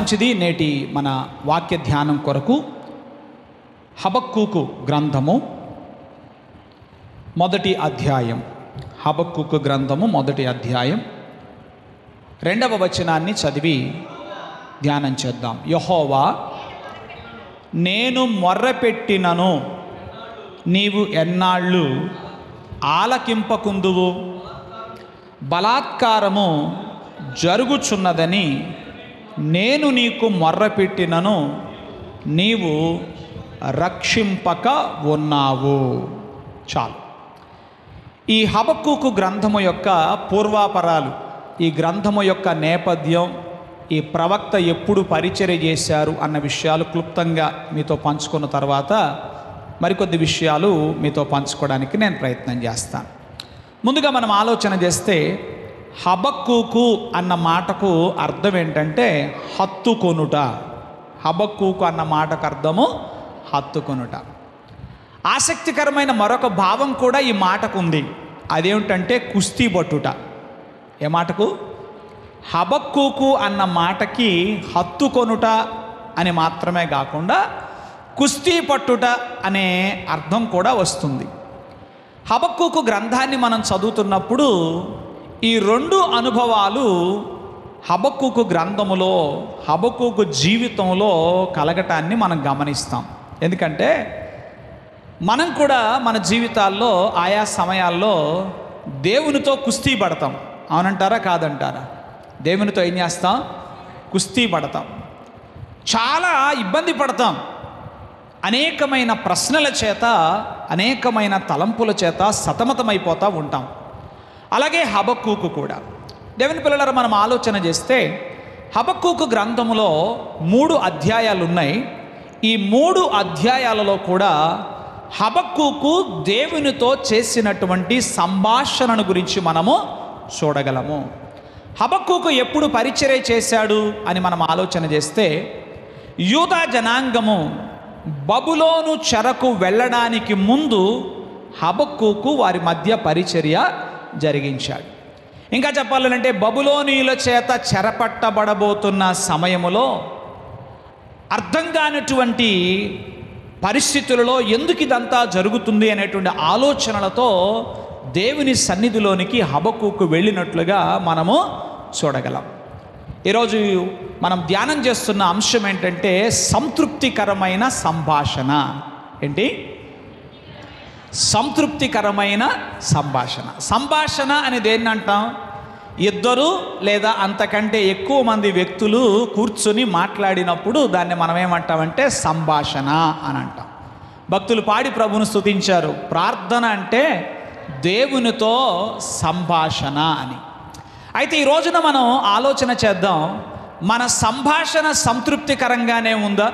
మంచిది. నేటి మన వాక్య ధ్యానం కొరకు హబక్కూకు గ్రంథము మొదటి అధ్యాయం, హబక్కూకు గ్రంథము మొదటి అధ్యాయం 2వ వచనాన్ని చదివి ధ్యానం చేద్దాం. యెహోవా, నేను మొర్రపెట్టినను నీవు ఎన్నాళ్ళు ఆలకింపకుందువు? బలాత్కారము జరుగుచున్నదని నేను నీకు మొర్రపెట్టినను నీవు రక్షింపక ఉన్నావు. చాలు. ఈ హబక్కూకు గ్రంథము యొక్క పూర్వాపరాలు, ఈ గ్రంథము యొక్క నేపథ్యం, ఈ ప్రవక్త ఎప్పుడు పరిచర్య చేశారు అన్న విషయాలు క్లుప్తంగా మీతో పంచుకున్న తర్వాత మరికొద్ది విషయాలు మీతో పంచుకోవడానికి నేను ప్రయత్నం చేస్తాను. ముందుగా మనం ఆలోచన చేస్తే హబక్కూకు అన్న మాటకు అర్థం ఏంటంటే హత్తుకొనుట. హబక్కూకు అన్న మాటకు అర్థము హత్తుకొనుట. ఆసక్తికరమైన మరొక భావం కూడా ఈ మాటకు ఉంది. అదేమిటంటే కుస్తీ పట్టుట. ఏ మాటకు? హబక్కూకు అన్న మాటకి హత్తుకొనుట అని మాత్రమే కాకుండా కుస్తీ పట్టుట అనే అర్థం కూడా వస్తుంది. హబక్కూకు గ్రంథాన్ని మనం చదువుతున్నప్పుడు ఈ రెండు అనుభవాలు హబక్కూకు గ్రంథములో, హబక్కూకు జీవితంలో కలగటాన్ని మనం గమనిస్తాం. ఎందుకంటే మనం కూడా మన జీవితాల్లో ఆయా సమయాల్లో దేవునితో కుస్తీ పడతాం. అవునంటారా కాదంటారా? దేవునితో ఏం చేస్తాం? కుస్తీ పడతాం. చాలా ఇబ్బంది పడతాం. అనేకమైన ప్రశ్నల చేత, అనేకమైన తలంపుల చేత సతమతమైపోతూ ఉంటాం. అలాగే హబక్కూకు కూడా. దేవుని పిల్లలారా, మనం ఆలోచన చేస్తే హబక్కూకు గ్రంథములో 3 అధ్యాయాలు ఉన్నాయి. ఈ 3 అధ్యాయాలలో కూడా హబక్కూకు దేవునితో చేసినటువంటి సంభాషణను గురించి మనము చూడగలము. హబక్కూకు ఎప్పుడు పరిచర్య చేశాడు అని మనం ఆలోచన చేస్తే, యూదా జనాంగము బబులోను చెరకు వెళ్ళడానికి ముందు హబక్కూకు వారి మధ్య పరిచర్య జరిగించాడు. ఇంకా చెప్పాలంటే బబులోనీయుల చేత చెరపట్టబడబోతున్న సమయములో అర్థం కానటువంటి పరిస్థితులలో ఎందుకు ఇదంతా జరుగుతుంది అనేటువంటి ఆలోచనలతో దేవుని సన్నిధిలోనికి హబక్కూకు వెళ్ళినట్లుగా మనము చూడగలం. ఈరోజు మనం ధ్యానం చేస్తున్న అంశం ఏంటంటే సంతృప్తికరమైన సంభాషణ. ఏంటి? సంతృప్తికరమైన సంభాషణ. సంభాషణ అని దేన్ని అంటాం? ఇద్దరు లేదా అంతకంటే ఎక్కువ మంది వ్యక్తులు కూర్చొని మాట్లాడినప్పుడు దాన్ని మనం ఏమంటామంటే సంభాషణ అని అంటాం. భక్తులు పాడి ప్రభువును స్తుతించారు. ప్రార్థన అంటే దేవునితో సంభాషణ అని. అయితే ఈ రోజున మనం ఆలోచన చేద్దాం, మన సంభాషణ సంతృప్తికరంగానే ఉందా?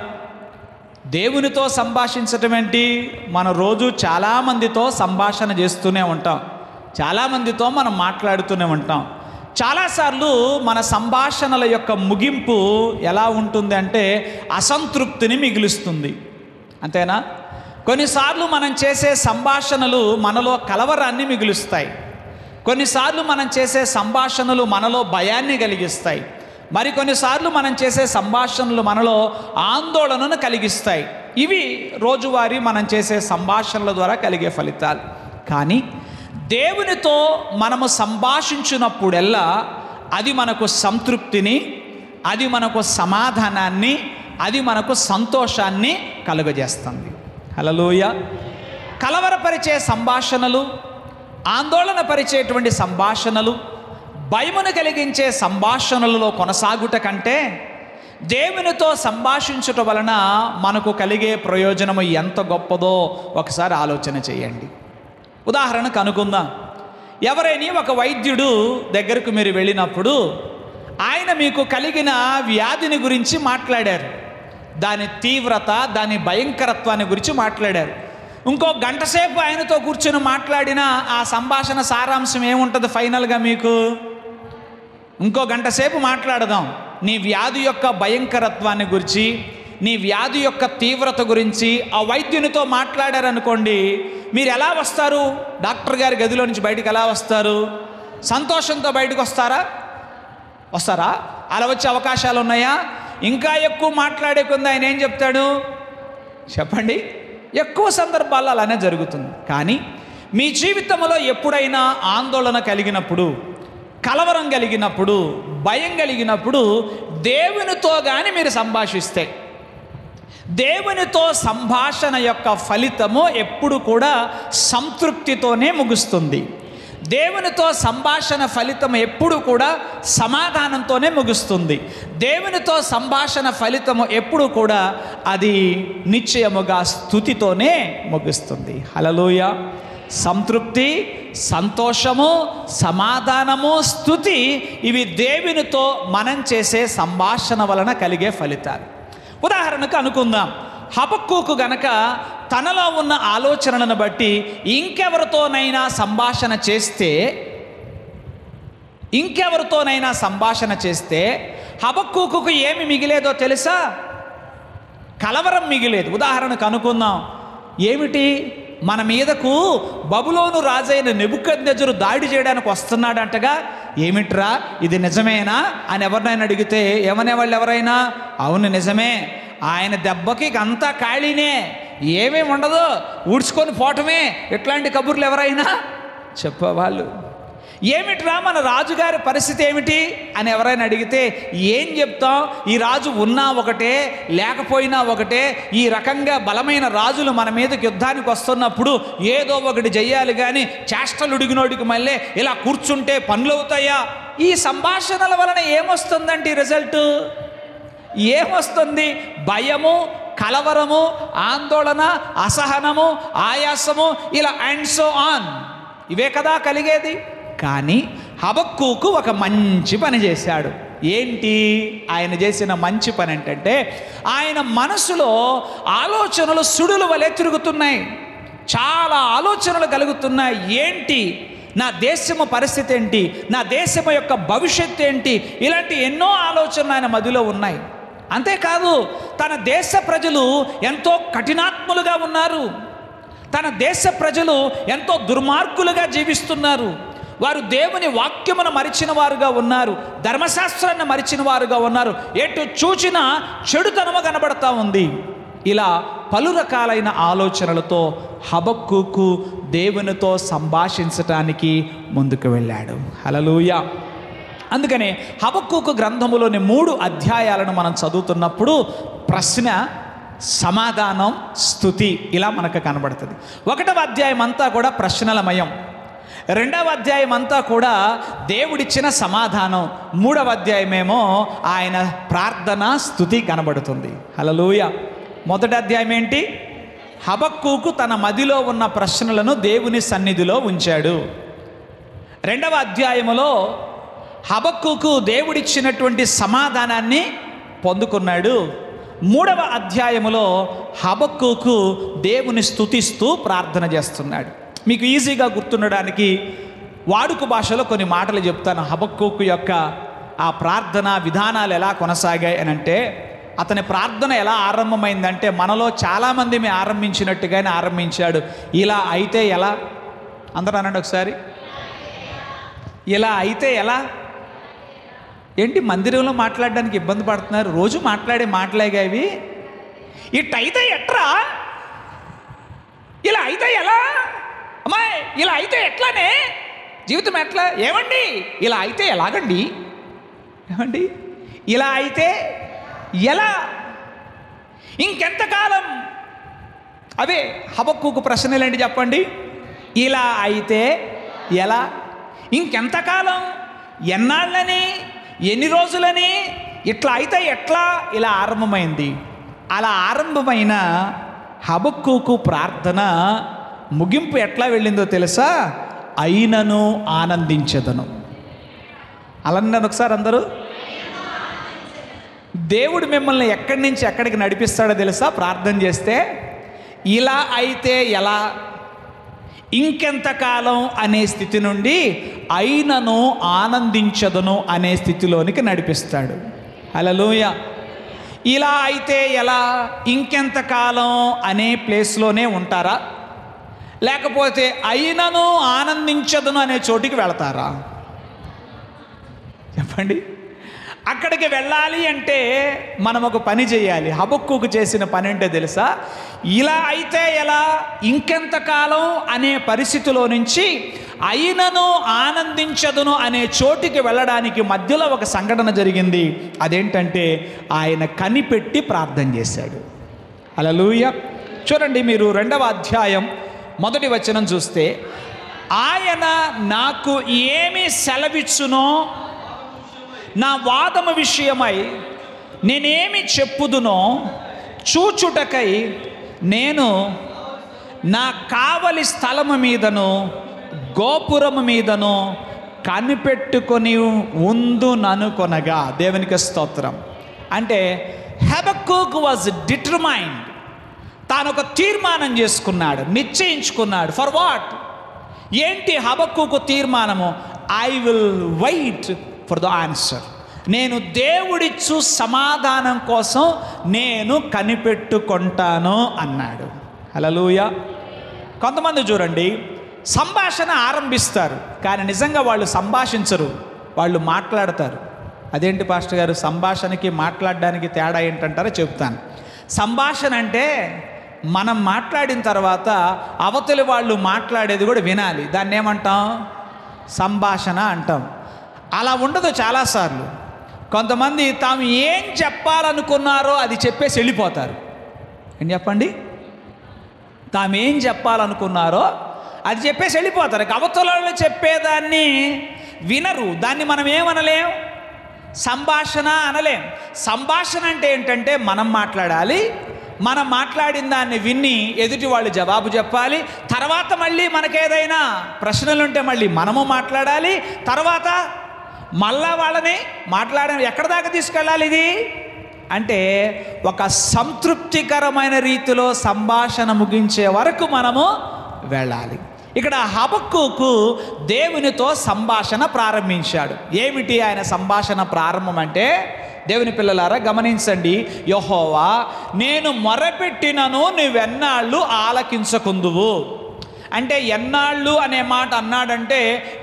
దేవునితో సంభాషించటం ఏంటి? మన రోజు చాలామందితో సంభాషణ చేస్తూనే ఉంటాం, చాలామందితో మనం మాట్లాడుతూనే ఉంటాం. చాలాసార్లు మన సంభాషణల యొక్క ముగింపు ఎలా ఉంటుంది అంటే అసంతృప్తిని మిగులుస్తుంది. అంతేనా? కొన్నిసార్లు మనం చేసే సంభాషణలు మనలో కలవరాన్ని మిగులుస్తాయి. కొన్నిసార్లు మనం చేసే సంభాషణలు మనలో భయాన్ని కలిగిస్తాయి. మరికొన్నిసార్లు మనం చేసే సంభాషణలు మనలో ఆందోళనను కలిగిస్తాయి. ఇవి రోజువారీ మనం చేసే సంభాషణల ద్వారా కలిగే ఫలితాలు. కానీ దేవునితో మనము సంభాషించినప్పుడెల్లా అది మనకు సంతృప్తిని, అది మనకు సమాధానాన్ని, అది మనకు సంతోషాన్ని కలుగజేస్తుంది. హల్లెలూయా. కలవరపరిచే సంభాషణలు, ఆందోళన పరిచేటువంటి సంభాషణలు, భయమును కలిగించే సంభాషణలలో కొనసాగుట కంటే దేవునితో సంభాషించుట వలన మనకు కలిగే ప్రయోజనము ఎంత గొప్పదో ఒకసారి ఆలోచన చేయండి. ఉదాహరణకు అనుకుందాం, ఎవరైనా ఒక వైద్యుడు దగ్గరకు మీరు వెళ్ళినప్పుడు ఆయన మీకు కలిగిన వ్యాధిని గురించి మాట్లాడారు, దాని తీవ్రత, దాని భయంకరత్వాన్ని గురించి మాట్లాడారు. ఇంకో గంట సేపు ఆయనతో కూర్చొని మాట్లాడిన ఆ సంభాషణ సారాంశం ఏముంటుంది ఫైనల్గా? మీకు ఇంకో గంట సేపు మాట్లాడదాం నీ వ్యాధి యొక్క భయంకరత్వాన్ని గురించి, నీ వ్యాధి యొక్క తీవ్రత గురించి ఆ వైద్యునితో మాట్లాడారనుకోండి, మీరు ఎలా వస్తారు? డాక్టర్ గారి గదిలో నుంచి బయటకు ఎలా వస్తారు? సంతోషంతో బయటకు వస్తారా? అలా వచ్చే అవకాశాలు ఉన్నాయా? ఇంకా ఎక్కువ మాట్లాడే కొంది ఆయన ఏం చెప్తాడు చెప్పండి? ఎక్కువ సందర్భాల్లో అలానే జరుగుతుంది. కానీ మీ జీవితంలో ఎప్పుడైనా ఆందోళన కలిగినప్పుడు, కలవరం కలిగినప్పుడు, భయం కలిగినప్పుడు దేవునితో కానీ మీరు సంభాషిస్తే, దేవునితో సంభాషణ యొక్క ఫలితము ఎప్పుడు కూడా సంతృప్తితోనే ముగుస్తుంది. దేవునితో సంభాషణ ఫలితం ఎప్పుడు కూడా సమాధానంతోనే ముగుస్తుంది. దేవునితో సంభాషణ ఫలితము ఎప్పుడు కూడా అది నిశ్చయముగా స్తుతితోనే ముగుస్తుంది. హల్లెలూయా! సంతృప్తి, సంతోషము, సమాధానము, స్తుతి ఇవి దేవునితో మనం చేసే సంభాషణ వలన కలిగే ఫలితాలు. ఉదాహరణకు అనుకుందాం, హబక్కూకు గనక తనలో ఉన్న ఆలోచనలను బట్టి ఇంకెవరితోనైనా సంభాషణ చేస్తే హబక్కూకు ఏమి మిగిలేదో తెలుసా? కలవరం మిగిలేదు. ఉదాహరణకు అనుకుందాం, ఏమిటి, మన మీదకు బబులోను రాజైన నెబుకద్నెజరు దాడి చేయడానికి వస్తున్నాడంటగా, ఏమిట్రా ఇది నిజమేనా అని ఎవరినైనా అడిగితే ఏమనేవాళ్ళు ఎవరైనా? అవును నిజమే, ఆయన దెబ్బకి అంతా ఖాళీనే, ఏమేమి ఉండదు, ఊడ్చుకొని పోవటమే, ఇట్లాంటి కబుర్లు ఎవరైనా చెప్పేవాళ్ళు. ఏమిట్రా మన రాజుగారి పరిస్థితి ఏమిటి అని ఎవరైనా అడిగితే ఏం చెప్తాం, ఈ రాజు ఉన్నా ఒకటే లేకపోయినా ఒకటే, ఈ రకంగా బలమైన రాజులు మన మీదకి యుద్ధానికి వస్తున్నప్పుడు ఏదో ఒకటి చెయ్యాలి, కానీ చేష్టలు ఉడిగినోడికి మళ్ళీ ఇలా కూర్చుంటే పనులు అవుతాయా? ఈ సంభాషణల వలన ఏమొస్తుందంటే రిజల్ట్ ఏమొస్తుంది? భయము, కలవరము, ఆందోళన, అసహనము, ఆయాసము, ఇలా అండ్ సో ఆన్, ఇవే కదా కలిగేది. కానీ హబక్కూకు ఒక మంచి పని చేశాడు. ఏంటి ఆయన చేసిన మంచి పని ఏంటంటే, ఆయన మనసులో ఆలోచనలు సుడుల వలె తిరుగుతున్నాయి, చాలా ఆలోచనలు కలుగుతున్నాయి. ఏంటి, నా దేశము పరిస్థితి ఏంటి, నా దేశము యొక్క భవిష్యత్తు ఏంటి, ఇలాంటి ఎన్నో ఆలోచనలు ఆయన మదిలో ఉన్నాయి. అంతేకాదు, తన దేశ ప్రజలు ఎంతో కఠినాత్ములుగా ఉన్నారు, తన దేశ ప్రజలు ఎంతో దుర్మార్గులుగా జీవిస్తున్నారు, వారు దేవుని వాక్యమును మరిచిన వారుగా ఉన్నారు, ధర్మశాస్త్రాన్ని మరిచిన వారుగా ఉన్నారు, ఎటు చూచినా చెడుతనము కనబడతా ఉంది. ఇలా పలు రకాలైన ఆలోచనలతో హబక్కూకు దేవునితో సంభాషించటానికి ముందుకు వెళ్ళాడు. హల్లెలూయా! అందుకనే హబక్కూకు గ్రంథములోని 3 అధ్యాయాలను మనం చదువుతున్నప్పుడు ప్రశ్న, సమాధానం, స్తుతి ఇలా మనకు కనబడుతుంది. 1వ అధ్యాయం అంతా కూడా ప్రశ్నలమయం, 2వ అధ్యాయం అంతా కూడా దేవుడిచ్చిన సమాధానం, 3వ అధ్యాయమేమో ఆయన ప్రార్థన, స్తుతి కనబడుతుంది. హల్లెలూయా! మొదటి అధ్యాయం ఏంటి? హబక్కూకు తన మదిలో ఉన్న ప్రశ్నలను దేవుని సన్నిధిలో ఉంచాడు. 2వ అధ్యాయములో హబక్కూకు దేవుడిచ్చినటువంటి సమాధానాన్ని పొందుకున్నాడు. 3వ అధ్యాయములో హబక్కూకు దేవుని స్తుతిస్తూ ప్రార్థన చేస్తున్నాడు. మీకు ఈజీగా గుర్తుండడానికి వాడుక భాషలో కొన్ని మాటలు చెప్తాను. హబక్కూకు యొక్క ఆ ప్రార్థన విధానాలు ఎలా కొనసాగాయి అని అంటే, అతని ప్రార్థన ఎలా ఆరంభమైందంటే, మనలో చాలామంది మేము ఆరంభించినట్టుగానే ఆరంభించాడు. ఇలా అయితే ఎలా? అందరూ అనండి ఒకసారి. ఇలా అయితే ఎలా? ఏంటి మందిరంలో మాట్లాడడానికి ఇబ్బంది పడుతున్నారు? రోజు మాట్లాడే మాటలేగా ఇవి. ఇట్టయితే ఎట్రా? ఇలా అయితే ఎలా? అమ్మాయి ఇలా అయితే ఎట్లానే? జీవితం ఎట్లా? ఏమండి ఇలా అయితే ఎలాగండి? ఏమండి ఇలా అయితే ఎలా? ఇంకెంతకాలం? అవే హబక్కూకు ప్రశ్నలు ఏంటి చెప్పండి? ఇలా అయితే ఎలా? ఇంకెంతకాలం? ఎన్నాళ్ళని? ఎన్ని రోజులని? ఇట్లా అయితే ఎట్లా? ఇలా ఆరంభమైంది. అలా ఆరంభమైన హబక్కూకు ప్రార్థన ముగింపు ఎట్లా వెళ్ళిందో తెలుసా? అయినను ఆనందించెదను. అలాన్నాను ఒకసారి అందరూ. దేవుడు మిమ్మల్ని ఎక్కడి నుంచి ఎక్కడికి నడిపిస్తాడో తెలుసా? ప్రార్థన చేస్తే ఇలా అయితే ఎలా, ఇంకెంతకాలం అనే స్థితి నుండి అయినను ఆనందించదను అనే స్థితిలోనికి నడిపిస్తాడు. హల్లెలూయా! ఇలా అయితే ఎలా, ఇంకెంతకాలం అనే ప్లేస్లోనే ఉంటారా, లేకపోతే అయినను ఆనందించదను అనే చోటికి వెళతారా? చెప్పండి. అక్కడికి వెళ్ళాలి అంటే మనం ఒక పని చేయాలి. హబక్కూకు చేసిన పని అంటే తెలుసా? ఇలా అయితే ఎలా, ఇంకెంతకాలం అనే పరిస్థితిలో నుంచి అయినను ఆనందించదును అనే చోటికి వెళ్ళడానికి మధ్యలో ఒక సంఘటన జరిగింది. అదేంటంటే ఆయన కనిపెట్టి ప్రార్థన చేశాడు. హల్లెలూయా. చూడండి, మీరు 2వ అధ్యాయం 1వ వచనం చూస్తే, ఆయన నాకు ఏమి సెలవిచ్చునో, నా వాదము విషయమై నేనేమి చెప్పుదునో చూచుటకై నేను నా కావలి స్థలము మీదను గోపురము మీదను కనిపెట్టుకొని ఉందుననుకొనగా. దేవునికి స్తోత్రం. అంటే హబక్కూక్ వాజ్ డిటర్మైన్డ్. తాను ఒక తీర్మానం చేసుకున్నాడు, నిశ్చయించుకున్నాడు. For what? ఏంటి హబక్కూకు తీర్మానము? I will wait for the answer. నేను దేవుడిచ్చు సమాధానం కోసం నేను కనిపెట్టుకుంటాను అన్నాడు. హల్లెలూయా. కొంతమంది చూడండి, సంభాషణ ఆరంభిస్తారు కానీ నిజంగా వాళ్ళు సంభాషించరు, వాళ్ళు మాట్లాడతారు. అదేంటి పాస్టర్ గారు, సంభాషణకి మాట్లాడడానికి తేడా ఏంటంటారో చెప్తాను. సంభాషణ అంటే మనం మాట్లాడిన తర్వాత అవతలి వాళ్ళు మాట్లాడేది కూడా వినాలి. దాన్ని ఏమంటాం? సంభాషణ అంటాం. అలా ఉండదు చాలాసార్లు. కొంతమంది తాము ఏం చెప్పాలనుకున్నారో అది చెప్పేసి వెళ్ళిపోతారు. ఏం చెప్పండి? తాము ఏం చెప్పాలనుకున్నారో అది చెప్పేసి వెళ్ళిపోతారు. అవతల వాళ్ళు చెప్పేదాన్ని వినరు. దాన్ని మనం ఏమనలేం? సంభాషణ అనలేం. సంభాషణ అంటే ఏంటంటే మనం మాట్లాడాలి, మనం మాట్లాడిన దాన్ని విని ఎదుటి వాళ్ళు జవాబు చెప్పాలి. తర్వాత మళ్ళీ మనకేదైనా ప్రశ్నలు ఉంటే మళ్ళీ మనము మాట్లాడాలి. తర్వాత మళ్ళా వాళ్ళని ఎక్కడి దాకా తీసుకెళ్ళాలి? ఇది అంటే ఒక సంతృప్తికరమైన రీతిలో సంభాషణ ముగించే వరకు మనము వెళ్ళాలి. ఇక్కడ హబక్కూకు దేవునితో సంభాషణ ప్రారంభించాడు. ఏమిటి ఆయన సంభాషణ ప్రారంభం అంటే? దేవుని పిల్లలారా గమనించండి. యెహోవా, నేను మొరపెట్టినను నువ్వెన్నాళ్ళు ఆలకించకుందువు. అంటే ఎన్నాళ్ళు అనే మాట అన్నాడంటే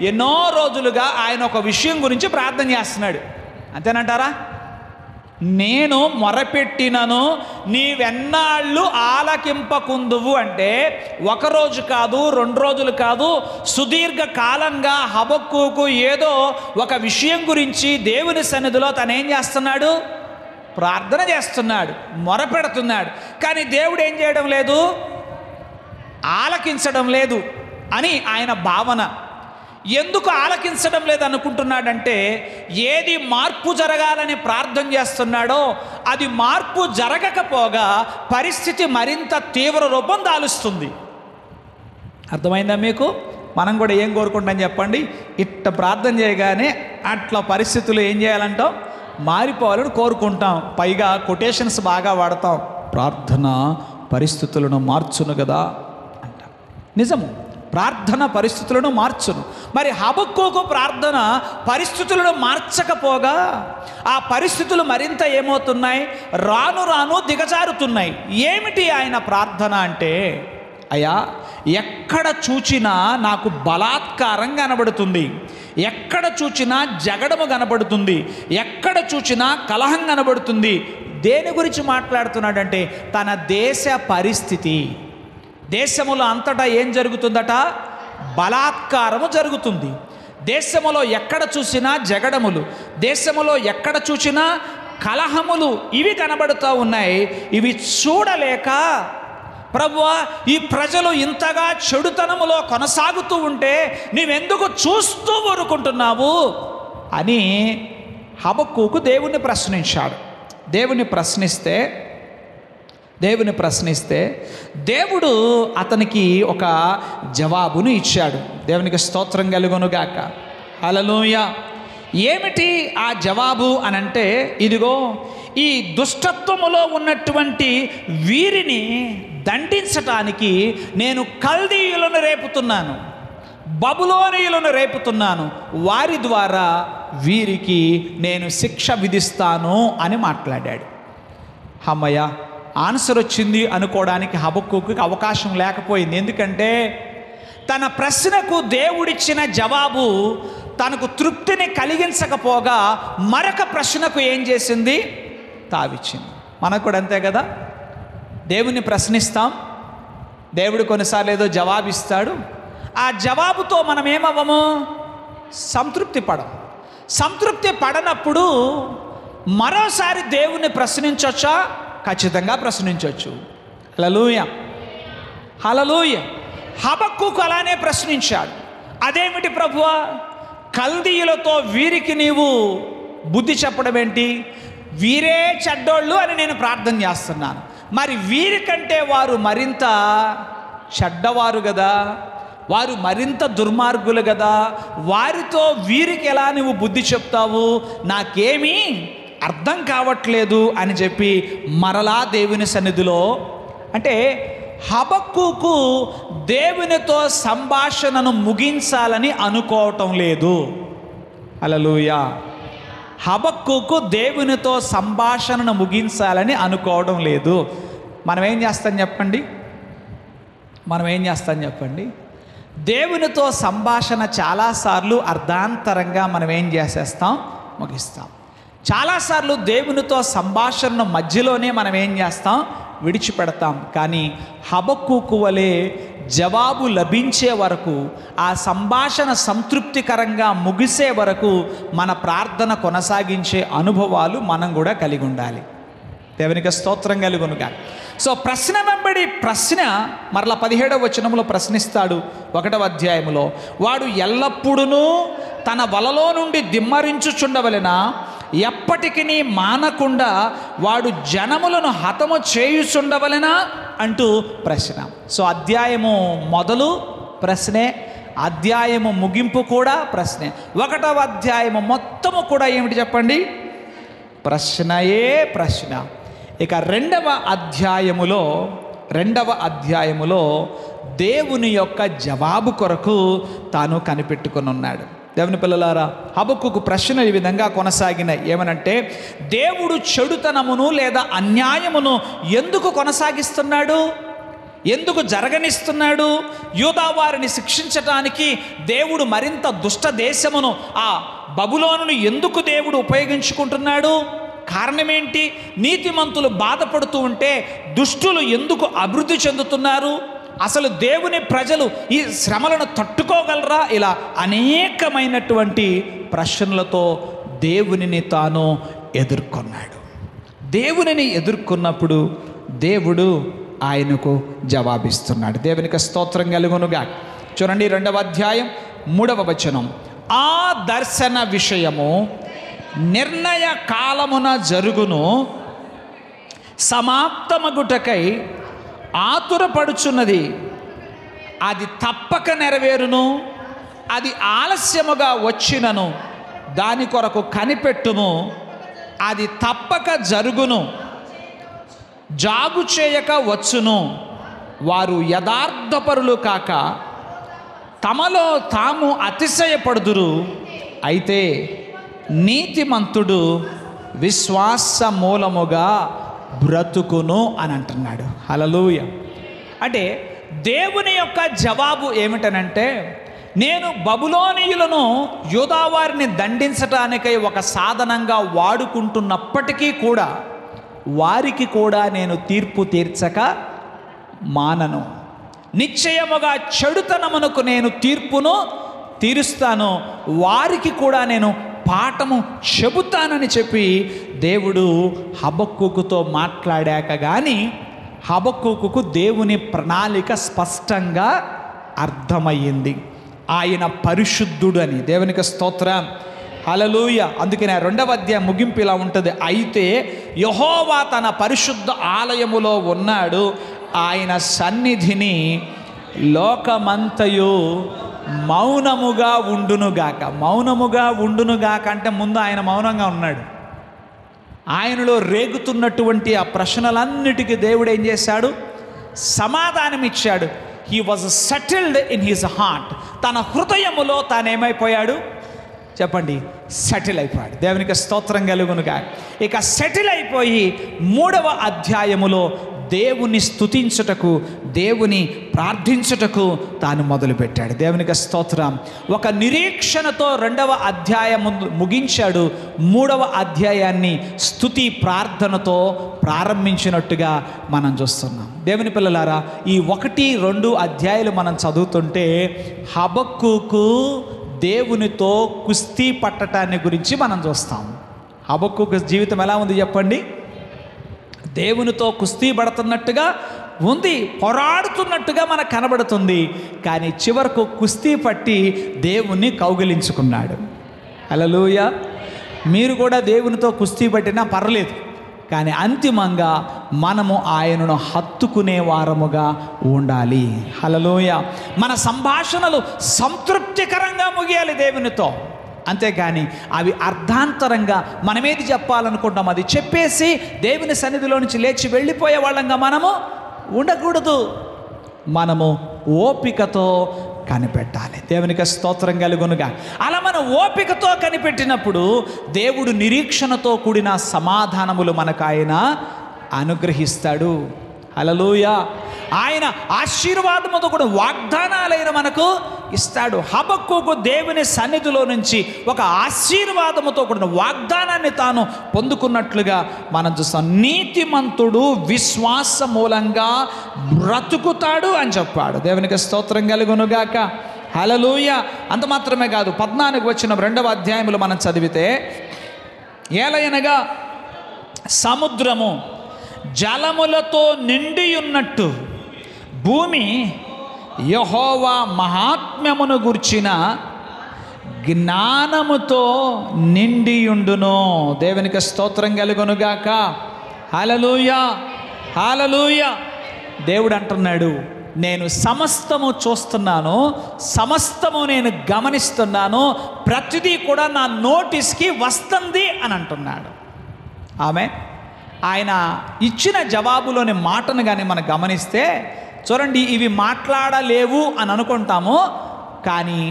ఎన్నో రోజులుగా ఆయన ఒక విషయం గురించి ప్రార్థన చేస్తున్నాడు. అంతేనంటారా? నేను మొరపెట్టినను నీవెన్నాళ్ళు ఆలకింపకుందువు అంటే ఒకరోజు కాదు, 2 రోజులు కాదు, సుదీర్ఘ కాలంగా హబక్కూకు ఏదో ఒక విషయం గురించి దేవుని సన్నిధిలో తనేం చేస్తున్నాడు? ప్రార్థన చేస్తున్నాడు, మొరపెడుతున్నాడు. కానీ దేవుడు ఏం చేయడం లేదు? ఆలకించడం లేదు అని ఆయన భావన. ఎందుకు ఆలకించడం లేదు అనుకుంటున్నాడంటే, ఏది మార్పు జరగాలని ప్రార్థన చేస్తున్నాడో అది మార్పు జరగకపోగా పరిస్థితి మరింత తీవ్ర రూపం దాలుస్తుంది. అర్థమైందా మీకు? మనం కూడా ఏం కోరుకుంటాం చెప్పండి? ఇట్ట ప్రార్థన చేయగానే అట్లా పరిస్థితులు ఏం చేయాలంటాం? మారిపోవాలని కోరుకుంటాం. పైగా కొటేషన్స్ బాగా వాడతాం. ప్రార్థన పరిస్థితులను మార్చును కదా అంట. నిజము, ప్రార్థన పరిస్థితులను మార్చును. మరి హబక్కూకు ప్రార్థన పరిస్థితులను మార్చకపోగా ఆ పరిస్థితులు మరింత ఏమవుతున్నాయి? రాను రాను దిగజారుతున్నాయి. ఏమిటి ఆయన ప్రార్థన అంటే, అయ్యా, ఎక్కడ చూచినా నాకు బలాత్కారం కనబడుతుంది, ఎక్కడ చూచినా జగడము కనబడుతుంది, ఎక్కడ చూచినా కలహం కనబడుతుంది. దేని గురించి మాట్లాడుతున్నాడంటే తన దేశ పరిస్థితి. దేశములో అంతటా ఏం జరుగుతుందట? బలాత్కారము జరుగుతుంది. దేశములో ఎక్కడ చూసినా జగడములు, దేశములో ఎక్కడ చూసినా కలహములు, ఇవి కనబడుతూ ఉన్నాయి. ఇవి చూడలేక, ప్రభువా, ఈ ప్రజలు ఇంతగా చెడుతనములో కొనసాగుతూ ఉంటే నీవెందుకు చూస్తూ ఊరుకుంటున్నావు అని హబక్కూకు దేవుణ్ణి ప్రశ్నించాడు. దేవుని ప్రశ్నిస్తే దేవుడు అతనికి ఒక జవాబును ఇచ్చాడు. దేవునికి స్తోత్రం కలుగునుగాక. హల్లెలూయా. ఏమిటి ఆ జవాబు అనంటే, ఇదిగో ఈ దుష్టత్వములో ఉన్నటువంటి వీరిని దండించటానికి నేను కల్దీయులను రేపుతున్నాను, బబులోనీయులను రేపుతున్నాను, వారి ద్వారా వీరికి నేను శిక్ష విధిస్తాను అని మాట్లాడాడు. అమ్మయ్య, ఆన్సర్ వచ్చింది అనుకోవడానికి హబక్కూకు అవకాశం లేకపోయింది. ఎందుకంటే తన ప్రశ్నకు దేవుడిచ్చిన జవాబు తనకు తృప్తిని కలిగించకపోగా మరొక ప్రశ్నకు ఏం చేసింది? తావిచ్చింది. మనకు కూడా అంతే కదా, దేవుని ప్రశ్నిస్తాం, దేవుడు కొన్నిసార్లు ఏదో జవాబిస్తాడు, ఆ జవాబుతో మనం ఏమవ్వము? సంతృప్తి పడనప్పుడు మరోసారి దేవుణ్ణి ప్రశ్నించవచ్చా? ఖచ్చితంగా ప్రశ్నించవచ్చు. హల్లెలూయా, హల్లెలూయా. హబక్కూకు అలానే ప్రశ్నించాడు. అదేమిటి ప్రభువా, కల్దీయులతో వీరికి నీవు బుద్ధి చెప్పడం ఏంటి? వీరే చెడ్డోళ్ళు అని నేను ప్రార్థన చేస్తున్నాను, మరి వీరికంటే వారు మరింత చెడ్డవారు కదా, వారు మరింత దుర్మార్గులు కదా, వారితో వీరికి ఎలా నువ్వు బుద్ధి చెప్తావు? నాకేమీ అర్థం కావట్లేదు అని చెప్పి మరలా దేవుని సన్నిధిలో, అంటే హబక్కూకు దేవునితో సంభాషణను ముగించాలని అనుకోవటం లేదు. హల్లెలూయా. హబక్కూకు దేవునితో సంభాషణను ముగించాలని అనుకోవడం లేదు. మనం ఏం చేస్తాం చెప్పండి? దేవునితో సంభాషణ చాలాసార్లు అర్ధాంతరంగా మనం ఏం చేసేస్తాం? ముగిస్తాం. చాలాసార్లు దేవునితో సంభాషణ మధ్యలోనే మనం ఏం చేస్తాం? విడిచిపెడతాం. కానీ హబక్కూకు వలె జవాబు లభించే వరకు, ఆ సంభాషణ సంతృప్తికరంగా ముగిసే వరకు మన ప్రార్థన కొనసాగించే అనుభవాలు మనం కూడా కలిగి ఉండాలి. దేవునికి స్తోత్రం కలుగునుగా. సో ప్రశ్న వెంబడి ప్రశ్న మరలా 17వ వచనంలో ప్రశ్నిస్తాడు. 1వ అధ్యాయంలో, వాడు ఎల్లప్పుడూ తన వలలో నుండి దిమ్మరించుచుండవలెనా? ఎప్పటికీ మానకుండా వాడు జనములను హతము చేయుచుండవలెనా అంటూ ప్రశ్న. సో అధ్యాయము మొదలు ప్రశ్నే, అధ్యాయము ముగింపు కూడా ప్రశ్నే. 1వ అధ్యాయము మొత్తము కూడా ఏమిటి చెప్పండి? ప్రశ్నయే ప్రశ్న. ఇక రెండవ అధ్యాయములో దేవుని యొక్క జవాబు కొరకు తాను కనిపెట్టుకుని ఉన్నాడు. దేవుని పిల్లలారా, హబక్కూకు ప్రశ్న ఈ విధంగా కొనసాగినాయి. ఏమనంటే, దేవుడు చెడుతనమును లేదా అన్యాయమును ఎందుకు కొనసాగిస్తున్నాడు? ఎందుకు జరగనిస్తున్నాడు? యూదా వారిని శిక్షించటానికి దేవుడు మరింత దుష్ట దేశమును, ఆ బబులోనును ఎందుకు దేవుడు ఉపయోగించుకుంటున్నాడు? కారణమేంటి? నీతిమంతులు బాధపడుతూ ఉంటే దుష్టులు ఎందుకు అభివృద్ధి చెందుతున్నారు? అసలు దేవుని ప్రజలు ఈ శ్రమలను తట్టుకోగలరా? ఇలా అనేకమైనటువంటి ప్రశ్నలతో దేవునిని తాను ఎదుర్కొన్నాడు. దేవునిని ఎదుర్కొన్నప్పుడు దేవుడు ఆయనకు జవాబిస్తున్నాడు. దేవునికి స్తోత్రం కలుగునుగా. చూడండి 2వ అధ్యాయం 3వ వచనం. ఆ దర్శన విషయము నిర్ణయ కాలమున జరుగును, సమాప్తమగుటకై ఆతురపడుచున్నది, అది తప్పక నెరవేరును, అది ఆలస్యముగా వచ్చినను దాని కొరకు కనిపెట్టుము, అది తప్పక జరుగును, జాగు చేయక వచ్చును. వారు యథార్థపరులు కాక తమలో తాము అతిశయపడుదురు, అయితే నీతిమంతుడు విశ్వాస మూలముగా బ్రతుకును అని అంటున్నాడు. హల్లెలూయా. అంటే దేవుని యొక్క జవాబు ఏమిటనంటే, నేను బబులోనీయులను యూదావారిని దండించటానికై ఒక సాధనంగా వాడుకుంటున్నప్పటికీ కూడా వారికి కూడా నేను తీర్పు తీర్చక మానను. నిశ్చయముగా చెడుతనమునకు నేను తీర్పును తీరుస్తాను, వారికి కూడా నేను పాఠము చెబుతానని చెప్పి దేవుడు హబక్కూకుతో మాట్లాడాక కానీ హబక్కూకు దేవుని ప్రణాళిక స్పష్టంగా అర్థమయ్యింది. ఆయన పరిశుద్ధుడు అని. దేవునికి స్తోత్రం, హల్లెలూయా. అందుకని 2వ అధ్యాయం ముగింపు ఇలా ఉంటుంది. అయితే యెహోవా తన పరిశుద్ధ ఆలయములో ఉన్నాడు, ఆయన సన్నిధిని లోకమంతయు మౌనముగా ఉండునుగాక. మౌనముగా ఉండునుగాక అంటే ముందు ఆయన మౌనంగా ఉన్నాడు. ఆయనలో రేగుతున్నటువంటి ఆ ప్రశ్నలన్నిటికీ దేవుడు ఏం చేశాడు? సమాధానం ఇచ్చాడు. He was settled in his heart. తన హృదయములో తానేమైపోయాడు చెప్పండి? సెటిల్ అయిపోయాడు. దేవునికి స్తోత్రం కలుగునుగా. ఇక సెటిల్ అయిపోయి 3వ అధ్యాయములో దేవుని స్తుతించుటకు, దేవుని ప్రార్థించుటకు తాను మొదలుపెట్టాడు. దేవునికి స్తోత్రం. ఒక నిరీక్షణతో 2వ అధ్యాయం ముగించాడు. 3వ అధ్యాయాన్ని స్తుతి ప్రార్థనతో ప్రారంభించినట్టుగా మనం చూస్తున్నాం. దేవుని పిల్లలారా, ఈ 1-2 అధ్యాయాలు మనం చదువుతుంటే హబక్కూకు దేవునితో కుస్తీ పట్టటాన్ని గురించి మనం చూస్తాం. హబక్కూకు జీవితం ఎలా ఉంది చెప్పండి? దేవునితో కుస్తీ పడుతున్నట్టుగా ఉంది, పోరాడుతున్నట్టుగా మనకు కనబడుతుంది. కానీ చివరకు కుస్తీ పట్టి దేవుణ్ణి కౌగిలించుకున్నాడు. హల్లెలూయా. మీరు కూడా దేవునితో కుస్తీ పట్టినా పర్లేదు, కానీ అంతిమంగా మనము ఆయనను హత్తుకునే వారముగా ఉండాలి. హల్లెలూయా. మన సంభాషణలు సంతృప్తికరంగా ముగియాలి దేవునితో. అంతేగాని అవి అర్ధాంతరంగా మనమేది చెప్పాలనుకుంటాం అది చెప్పేసి దేవుని సన్నిధిలో నుంచి లేచి వెళ్ళిపోయే వాళ్ళంగా మనము ఉండకూడదు. మనము ఓపికతో కనిపెట్టాలి. దేవునికి స్తోత్రం కలుగునుగా. అలా మనం ఓపికతో కనిపెట్టినప్పుడు దేవుడు నిరీక్షణతో కూడిన సమాధానములు మనకు ఆయన అనుగ్రహిస్తాడు. హల్లెలూయా. ఆయన ఆశీర్వాదముతో కూడా వాగ్దానాలైన మనకు ఇస్తాడు. హబక్కూకు దేవుని సన్నిధిలో నుంచి ఒక ఆశీర్వాదముతో కూడిన వాగ్దానాన్ని తాను పొందుకున్నట్లుగా మనం చూస్తాం. నీతిమంతుడు విశ్వాస మూలంగా బ్రతుకుతాడు అని చెప్పాడు. దేవునికి స్తోత్రం కలుగునుగాక. హల్లెలూయా. అంత మాత్రమే కాదు, 14 వచ్చిన 2వ అధ్యాయములు మనం చదివితే, ఏలయనగా సముద్రము జలములతో నిండి ఉన్నట్టు భూమి యెహోవా మహాత్మ్యమును గూర్చిన జ్ఞానముతో నిండియుండును. దేవునికి స్తోత్రం కలుగునుగాక. హల్లెలూయా. హల్లెలూయా. దేవుడు అంటున్నాడు, నేను సమస్తము చూస్తున్నాను, సమస్తము నేను గమనిస్తున్నాను, ప్రతిదీ కూడా నా నోటీస్కి వస్తుంది అని అంటున్నాడు. ఆమె ఆయన ఇచ్చిన జవాబులోని మాటను కానీ మనం గమనిస్తే చూడండి, ఇవి మాట్లాడలేవు అని అనుకుంటాము, కానీ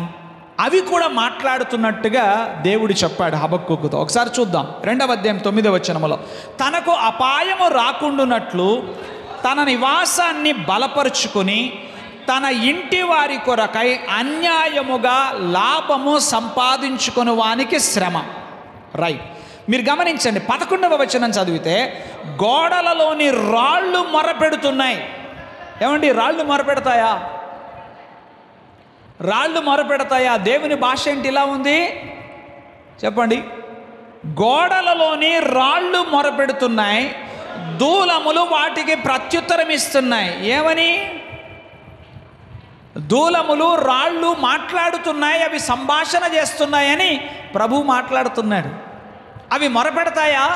అవి కూడా మాట్లాడుతున్నట్టుగా దేవుడు చెప్పాడు హబక్కూకుతో. ఒకసారి చూద్దాం. 2వ అధ్యాయం 9వ వచనములో, తనకు అపాయము రాకుండునట్లు తన నివాసాన్ని బలపరుచుకుని తన ఇంటి వారి కొరకై అన్యాయముగా లాభము సంపాదించుకుని వానికి శ్రమ. రైట్. మీరు గమనించండి, 11వ వచనం చదివితే, గోడలలోని రాళ్ళు మొరపెడుతున్నాయి. ఏమండి, రాళ్ళు మొరపెడతాయా? రాళ్ళు మొరపెడతాయా? దేవుని భాష ఏంటి ఇలా ఉంది చెప్పండి? గోడలలోని రాళ్ళు మొరపెడుతున్నాయి, దూలములు వాటికి ప్రత్యుత్తరం ఇస్తున్నాయి. ఏమని? దూలములు రాళ్ళు మాట్లాడుతున్నాయి, అవి సంభాషణ చేస్తున్నాయని ప్రభు మాట్లాడుతున్నాడు. అవి మొరపెడతాయా?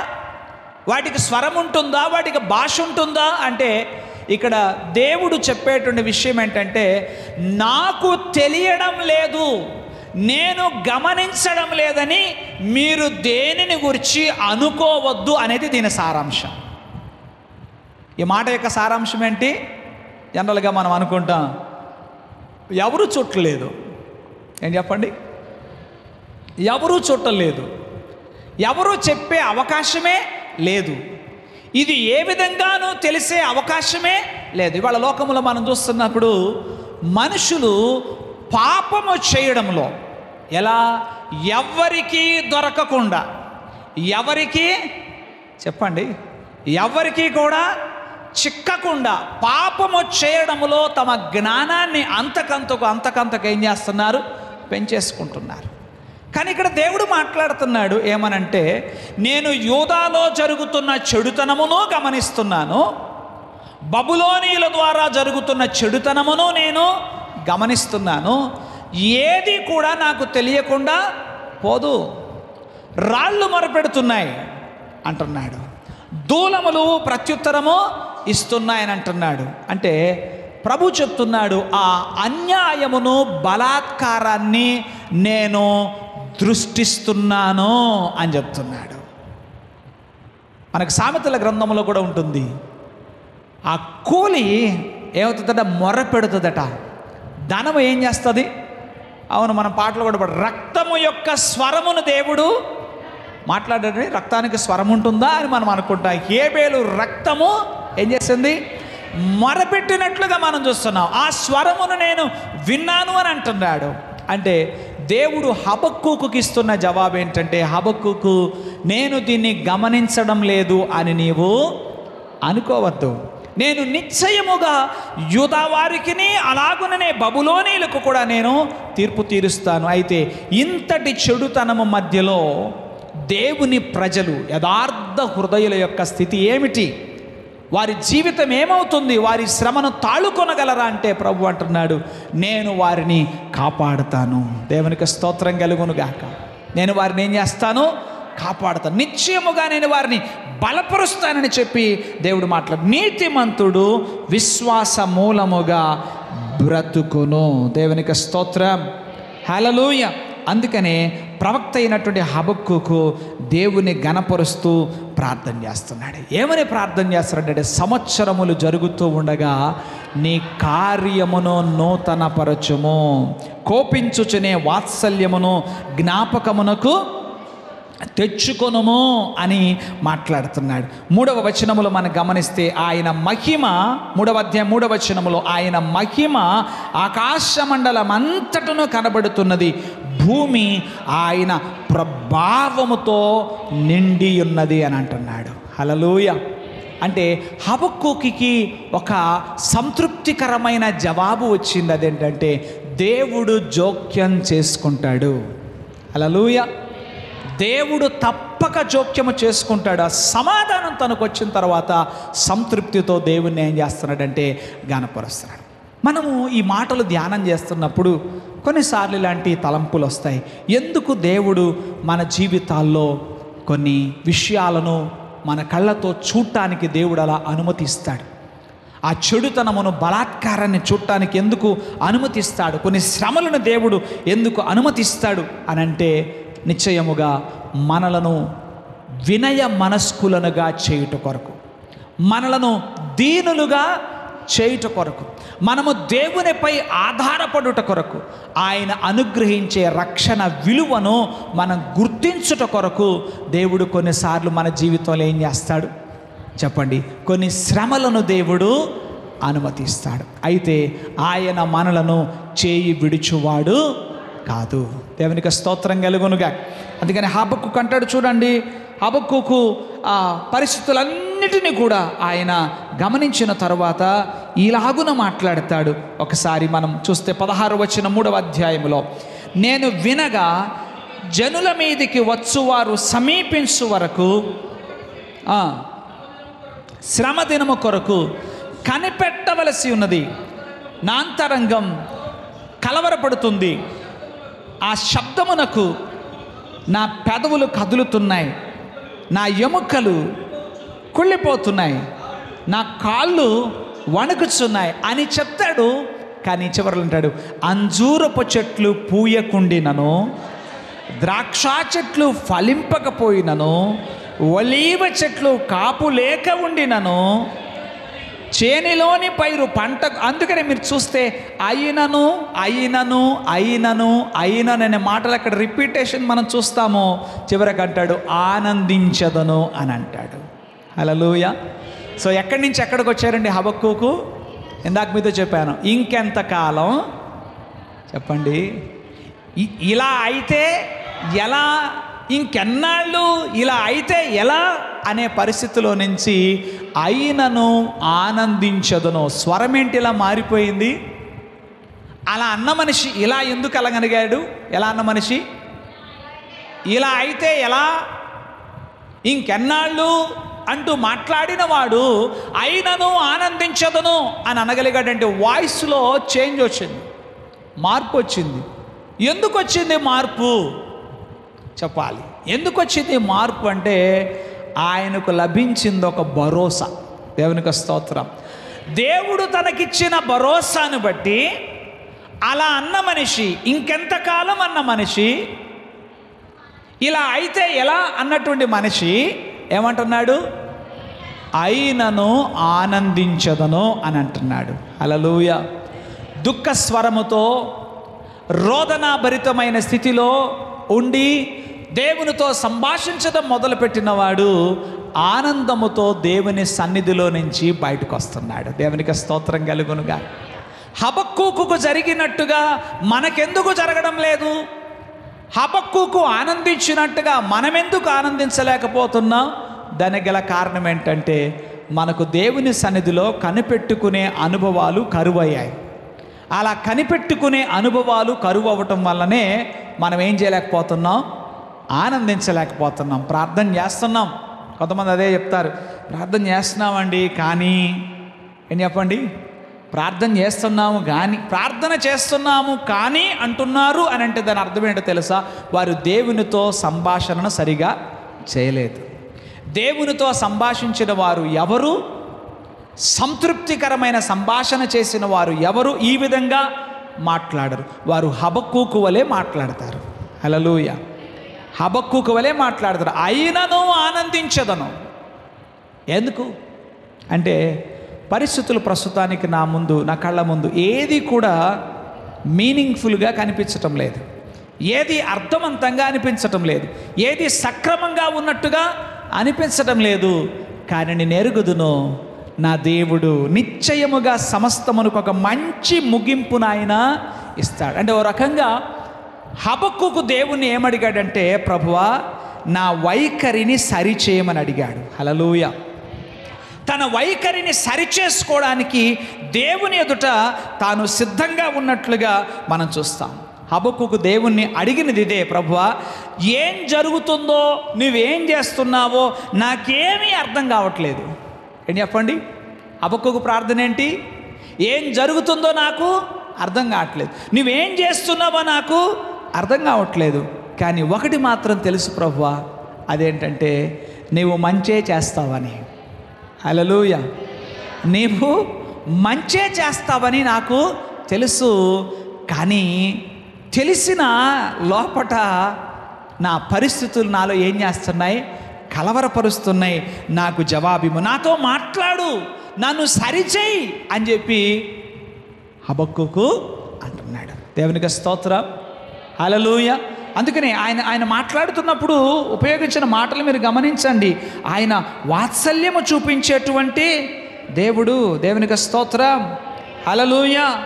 వాటికి స్వరం ఉంటుందా? వాటికి భాష ఉంటుందా? అంటే ఇక్కడ దేవుడు చెప్పేటువంటి విషయం ఏంటంటే, నాకు తెలియడం లేదు, నేను గమనించడం లేదని మీరు దేనిని గురించి అనుకోవద్దు అనేది దీని సారాంశం. ఈ మాట యొక్క సారాంశం ఏంటి? జనరల్గా మనం అనుకుంటాం, ఎవరు చుట్టలేదు. ఏం చెప్పండి? ఎవరు చుట్టలేదు, ఎవరు చెప్పే అవకాశమే లేదు, ఇది ఏ విధంగానూ తెలిసే అవకాశమే లేదు. ఇవాళ లోకంలో మనం చూస్తున్నప్పుడు మనుషులు పాపము చేయడంలో ఎలా, ఎవరికి దొరకకుండా, ఎవరికి చెప్పండి, ఎవరికి కూడా చిక్కకుండా పాపము చేయడంలో తమ జ్ఞానాన్ని అంతకంతకు ఏం చేస్తున్నారు? పెంచేసుకుంటున్నారు. కానీ ఇక్కడ దేవుడు మాట్లాడుతున్నాడు ఏమనంటే, నేను యూదాలో జరుగుతున్న చెడుతనమును గమనిస్తున్నాను, బబులోనీల ద్వారా జరుగుతున్న చెడుతనమును నేను గమనిస్తున్నాను, ఏది కూడా నాకు తెలియకుండా పోదు. రాళ్ళు మొరపెడుతున్నాయి అంటున్నాడు, దూలములు ప్రత్యుత్తరము ఇస్తున్నాయని అంటున్నాడు. అంటే ప్రభు చెప్తున్నాడు, ఆ అన్యాయమును బలాత్కారాన్ని నేను దృష్టిస్తున్నాను అని చెప్తున్నాడు. మనకు సామెతల గ్రంథంలో కూడా ఉంటుంది, ఆ కూలి ఏమవుతుందట? మొర్ర పెడుతుందట. ధనము ఏం చేస్తుంది? అవును, మనం పాటలు కూడా రక్తము యొక్క స్వరమును దేవుడు మాట్లాడాడు. రక్తానికి స్వరం ఉంటుందా అని మనం అనుకుంటాం. హేబేలు రక్తము ఏం చేసింది? మొరపెట్టినట్లుగా మనం చూస్తున్నాం. ఆ స్వరమును నేను విన్నాను అని అంటున్నాడు. అంటే దేవుడు హబక్కూకుకి ఇస్తున్న జవాబు ఏంటంటే, హబక్కూకు, నేను దీన్ని గమనించడం లేదు అని నీవు అనుకోవద్దు. నేను నిశ్చయముగా యూదా వారికిని అలాగుననే బబులోనీలకు కూడా నేను తీర్పు తీరుస్తాను. అయితే ఇంతటి చెడుతనము మధ్యలో దేవుని ప్రజలు యథార్థ హృదయుల యొక్క స్థితి ఏమిటి? వారి జీవితం ఏమవుతుంది? వారి శ్రమను తాళుకొనగలరా అంటే ప్రభు అంటున్నాడు, నేను వారిని కాపాడుతాను. దేవునికి స్తోత్రం కలుగును గాక. నేను వారిని ఏం చేస్తాను? కాపాడుతాను. నిశ్చయముగా నేను వారిని బలపరుస్తానని చెప్పి దేవుడు మాట్లాడు. నీతిమంతుడు విశ్వాస మూలముగా బ్రతుకును. దేవునికి స్తోత్రం, హల్లెలూయా. అందుకనే ప్రవక్త అయినటువంటి హబక్కూకు దేవుని గణపరుస్తూ ప్రార్థన చేస్తున్నాడు. ఏమని ప్రార్థన చేస్తున్నాడంటే, సంవత్సరములు జరుగుతూ ఉండగా నీ కార్యమును నూతనపరచుము, కోపించుచునే వాత్సల్యమును జ్ఞాపకమునకు తెచ్చుకొనుము అని మాట్లాడుతున్నాడు. 3వ వచనములో మనం గమనిస్తే ఆయన మహిమ, 3వ అధ్యాయం 3వ వచనములో ఆయన మహిమ ఆకాశమండలం అంతటను కనబడుతున్నది, భూమి ఆయన ప్రభావముతో నిండి ఉన్నది అని అంటున్నాడు. హల్లెలూయా. అంటే హబక్కూకి ఒక సంతృప్తికరమైన జవాబు వచ్చింది. అదేంటంటే దేవుడు జోక్యం చేసుకుంటాడు. హల్లెలూయా. దేవుడు తప్పక జోక్యము చేసుకుంటాడు. ఆ సమాధానం తనకు వచ్చిన తర్వాత సంతృప్తితో దేవుణ్ణి ఏం చేస్తున్నాడంటే గణపరుస్తున్నాడు. మనము ఈ మాటలు ధ్యానం చేస్తున్నప్పుడు కొన్నిసార్లు ఇలాంటి తలంపులు వస్తాయి. ఎందుకు దేవుడు మన జీవితాల్లో కొన్ని విషయాలను మన కళ్ళతో చూడటానికి దేవుడు అలా అనుమతిస్తాడు? ఆ చెడుతనమును, బలాత్కారాన్ని చూడటానికి ఎందుకు అనుమతిస్తాడు? కొన్ని శ్రమలను దేవుడు ఎందుకు అనుమతిస్తాడు అనంటే, నిశ్చయముగా మనలను వినయ మనస్కులనుగా చేయుట కొరకు, మనలను దీనులుగా చేయుట కొరకు, మనము దేవునిపై ఆధారపడుట కొరకు, ఆయన అనుగ్రహించే రక్షణ విలువను మనం గుర్తించుట కొరకు దేవుడు కొన్నిసార్లు మన జీవితంలో ఏం చేస్తాడు చెప్పండి? కొన్ని శ్రమలను దేవుడు అనుమతిస్తాడు. అయితే ఆయన మనలను చేయి విడుచువాడు కాదు. దేవునికి స్తోత్రం కలుగునుగా. అందుకని హబక్కూకు అంటాడు, చూడండి, హబక్కూకు ఆ పరిస్థితులన్నిటినీ కూడా ఆయన గమనించిన తర్వాత ఇలాగున మాట్లాడతాడు. ఒకసారి మనం చూస్తే 16వ వచనం 3వ అధ్యాయంలో, నేను వినగా జనుల మీదికి వచ్చువారు సమీపించు వరకు శ్రమ దినము కొరకు కనిపెట్టవలసి ఉన్నది. నా అంతరంగం కలవరపడుతుంది, ఆ శబ్దమునకు నా పెదవులు కదులుతున్నాయి, నా ఎముకలు కుళ్ళిపోతున్నాయి, నా కాళ్ళు వణుకుచున్నాయి అని చెప్తాడు. కానీ చివరిలో అంటాడు, అంజూరపు చెట్లు పూయకుండినను, ద్రాక్ష చెట్లు ఫలింపకపోయినను, ఒలీవ చెట్లు కాపు లేక ఉండినను, చేనిలోని పైరు పంట. అందుకనే మీరు చూస్తే అయినను అయినను అయినను అయినను అనే మాటలు అక్కడ రిపీటేషన్ మనం చూస్తాము. చివరికి అంటాడు ఆనందించదను అని అంటాడు. హల్లెలూయా. సో ఎక్కడి నుంచి ఎక్కడికి వచ్చారండి హబక్కూకు? ఇందాక మీతో చెప్పాను, ఇంకెంతకాలం చెప్పండి, ఇలా అయితే ఎలా, ఇంకెన్నాళ్ళు ఇలా అయితే ఎలా అనే పరిస్థితిలో నుంచి అయినను ఆనందించదును. స్వరం ఏంటి ఇలా మారిపోయింది? అలా అన్న మనిషి ఇలా ఎందుకు అలాగనగాడు? ఎలా అన్న మనిషి ఇలా అయితే ఎలా, ఇంకెన్నాళ్ళు అంటూ మాట్లాడిన వాడు అయినను ఆనందించదును అని అనగలిగాడంటే వాయిస్లో చేంజ్ వచ్చింది, మార్పు వచ్చింది. ఎందుకు వచ్చింది మార్పు చెప్పాలి. ఎందుకు వచ్చింది మార్పు అంటే, ఆయనకు లభించింది ఒక భరోసా. దేవునికి స్తోత్రం. దేవుడు తనకిచ్చిన భరోసాను బట్టి అలా అన్న మనిషి, ఇంకెంతకాలం అన్న మనిషి, ఇలా అయితే ఎలా అన్నటువంటి మనిషి ఏమంటున్నాడు? అయినను ఆనందించదను అని అంటున్నాడు. హల్లెలూయా. దుఃఖ స్వరముతో రోదనాభరితమైన స్థితిలో ఉండి దేవునితో సంభాషించడం మొదలుపెట్టిన వాడు ఆనందముతో దేవుని సన్నిధిలో నుంచి బయటకు వస్తున్నాడు. దేవునికి స్తోత్రం కలుగునుగా. హబక్కూకుకు జరిగినట్టుగా మనకెందుకు జరగడం లేదు? హబక్కూకు ఆనందించినట్టుగా మనమెందుకు ఆనందించలేకపోతున్నాం? దానికి గల కారణం ఏంటంటే మనకు దేవుని సన్నిధిలో కనిపెట్టుకునే అనుభవాలు కరువయ్యాయి. అలా కనిపెట్టుకునే అనుభవాలు కరువు అవ్వటం వల్లనే మనం ఏం చేయలేకపోతున్నాం? ఆనందించలేకపోతున్నాం. ప్రార్థన చేస్తున్నాం, కొంతమంది అదే చెప్తారు, ప్రార్థన చేస్తున్నామండి కానీ ఏం చెప్పండి, ప్రార్థన చేస్తున్నాము కానీ అంటున్నారు అని అంటే దాని అర్థం ఏంటో తెలుసా? వారు దేవునితో సంభాషణను సరిగా చేయలేదు. దేవునితో సంభాషించిన వారు ఎవరు? సంతృప్తికరమైన సంభాషణ చేసిన వారు ఎవరు? ఈ విధంగా మాట్లాడరు. వారు హబక్కూకు వలె మాట్లాడతారు. హల్లెలూయా. హబక్కూకు వలె మాట్లాడతారు. అయినను ఆనందించదను. ఎందుకు అంటే పరిస్థితులు ప్రస్తుతానికి నా కళ్ళ ముందు ఏది కూడా మీనింగ్ఫుల్గా కనిపించటం లేదు, ఏది అర్థవంతంగా అనిపించటం లేదు, ఏది సక్రమంగా ఉన్నట్టుగా అనిపించటం లేదు. కానీ నేను ఎరుగుదును, నా దేవుడు నిశ్చయముగా సమస్తమునకు ఒక మంచి ముగింపును ఆయన ఇస్తాడు. అంటే ఓ రకంగా హబక్కూకు దేవుణ్ణి ఏమడిగాడంటే, ప్రభువా నా వైఖరిని సరిచేయమని అడిగాడు. హల్లెలూయా. తన వైఖరిని సరిచేసుకోవడానికి దేవుని ఎదుట తాను సిద్ధంగా ఉన్నట్లుగా మనం చూస్తాం. హబక్కూకు దేవుణ్ణి అడిగినది ఇదే, ప్రభువా ఏం జరుగుతుందో, నువ్వేం చేస్తున్నావో నాకేమీ అర్థం కావట్లేదు. ఏంటి చెప్పండి? హబక్కూకు ప్రార్థన ఏంటి? ఏం జరుగుతుందో నాకు అర్థం కావట్లేదు, నువ్వేం చేస్తున్నావో నాకు అర్థం కావట్లేదు. కానీ ఒకటి మాత్రం తెలుసు ప్రభువా, అదేంటంటే నీవు మంచే చేస్తావని. హల్లెలూయా. నీవు మంచే చేస్తావని నాకు తెలుసు. కానీ తెలిసిన లోపట నా పరిస్థితులు నాలో ఏం చేస్తున్నాయి? కలవరపరుస్తున్నాయి. నాకు జవాబిము, నాతో మాట్లాడు, నన్ను సరిచేయి అని చెప్పి హబక్కూకు అంటున్నాడు. దేవునికి స్తోత్రం. హల్లెలూయా. అందుకని ఆయన మాట్లాడుతున్నప్పుడు ఉపయోగించిన మాటలు మీరు గమనించండి. ఆయన వాత్సల్యము చూపించేటువంటి దేవుడు. దేవునికి స్తోత్రం. హల్లెలూయా.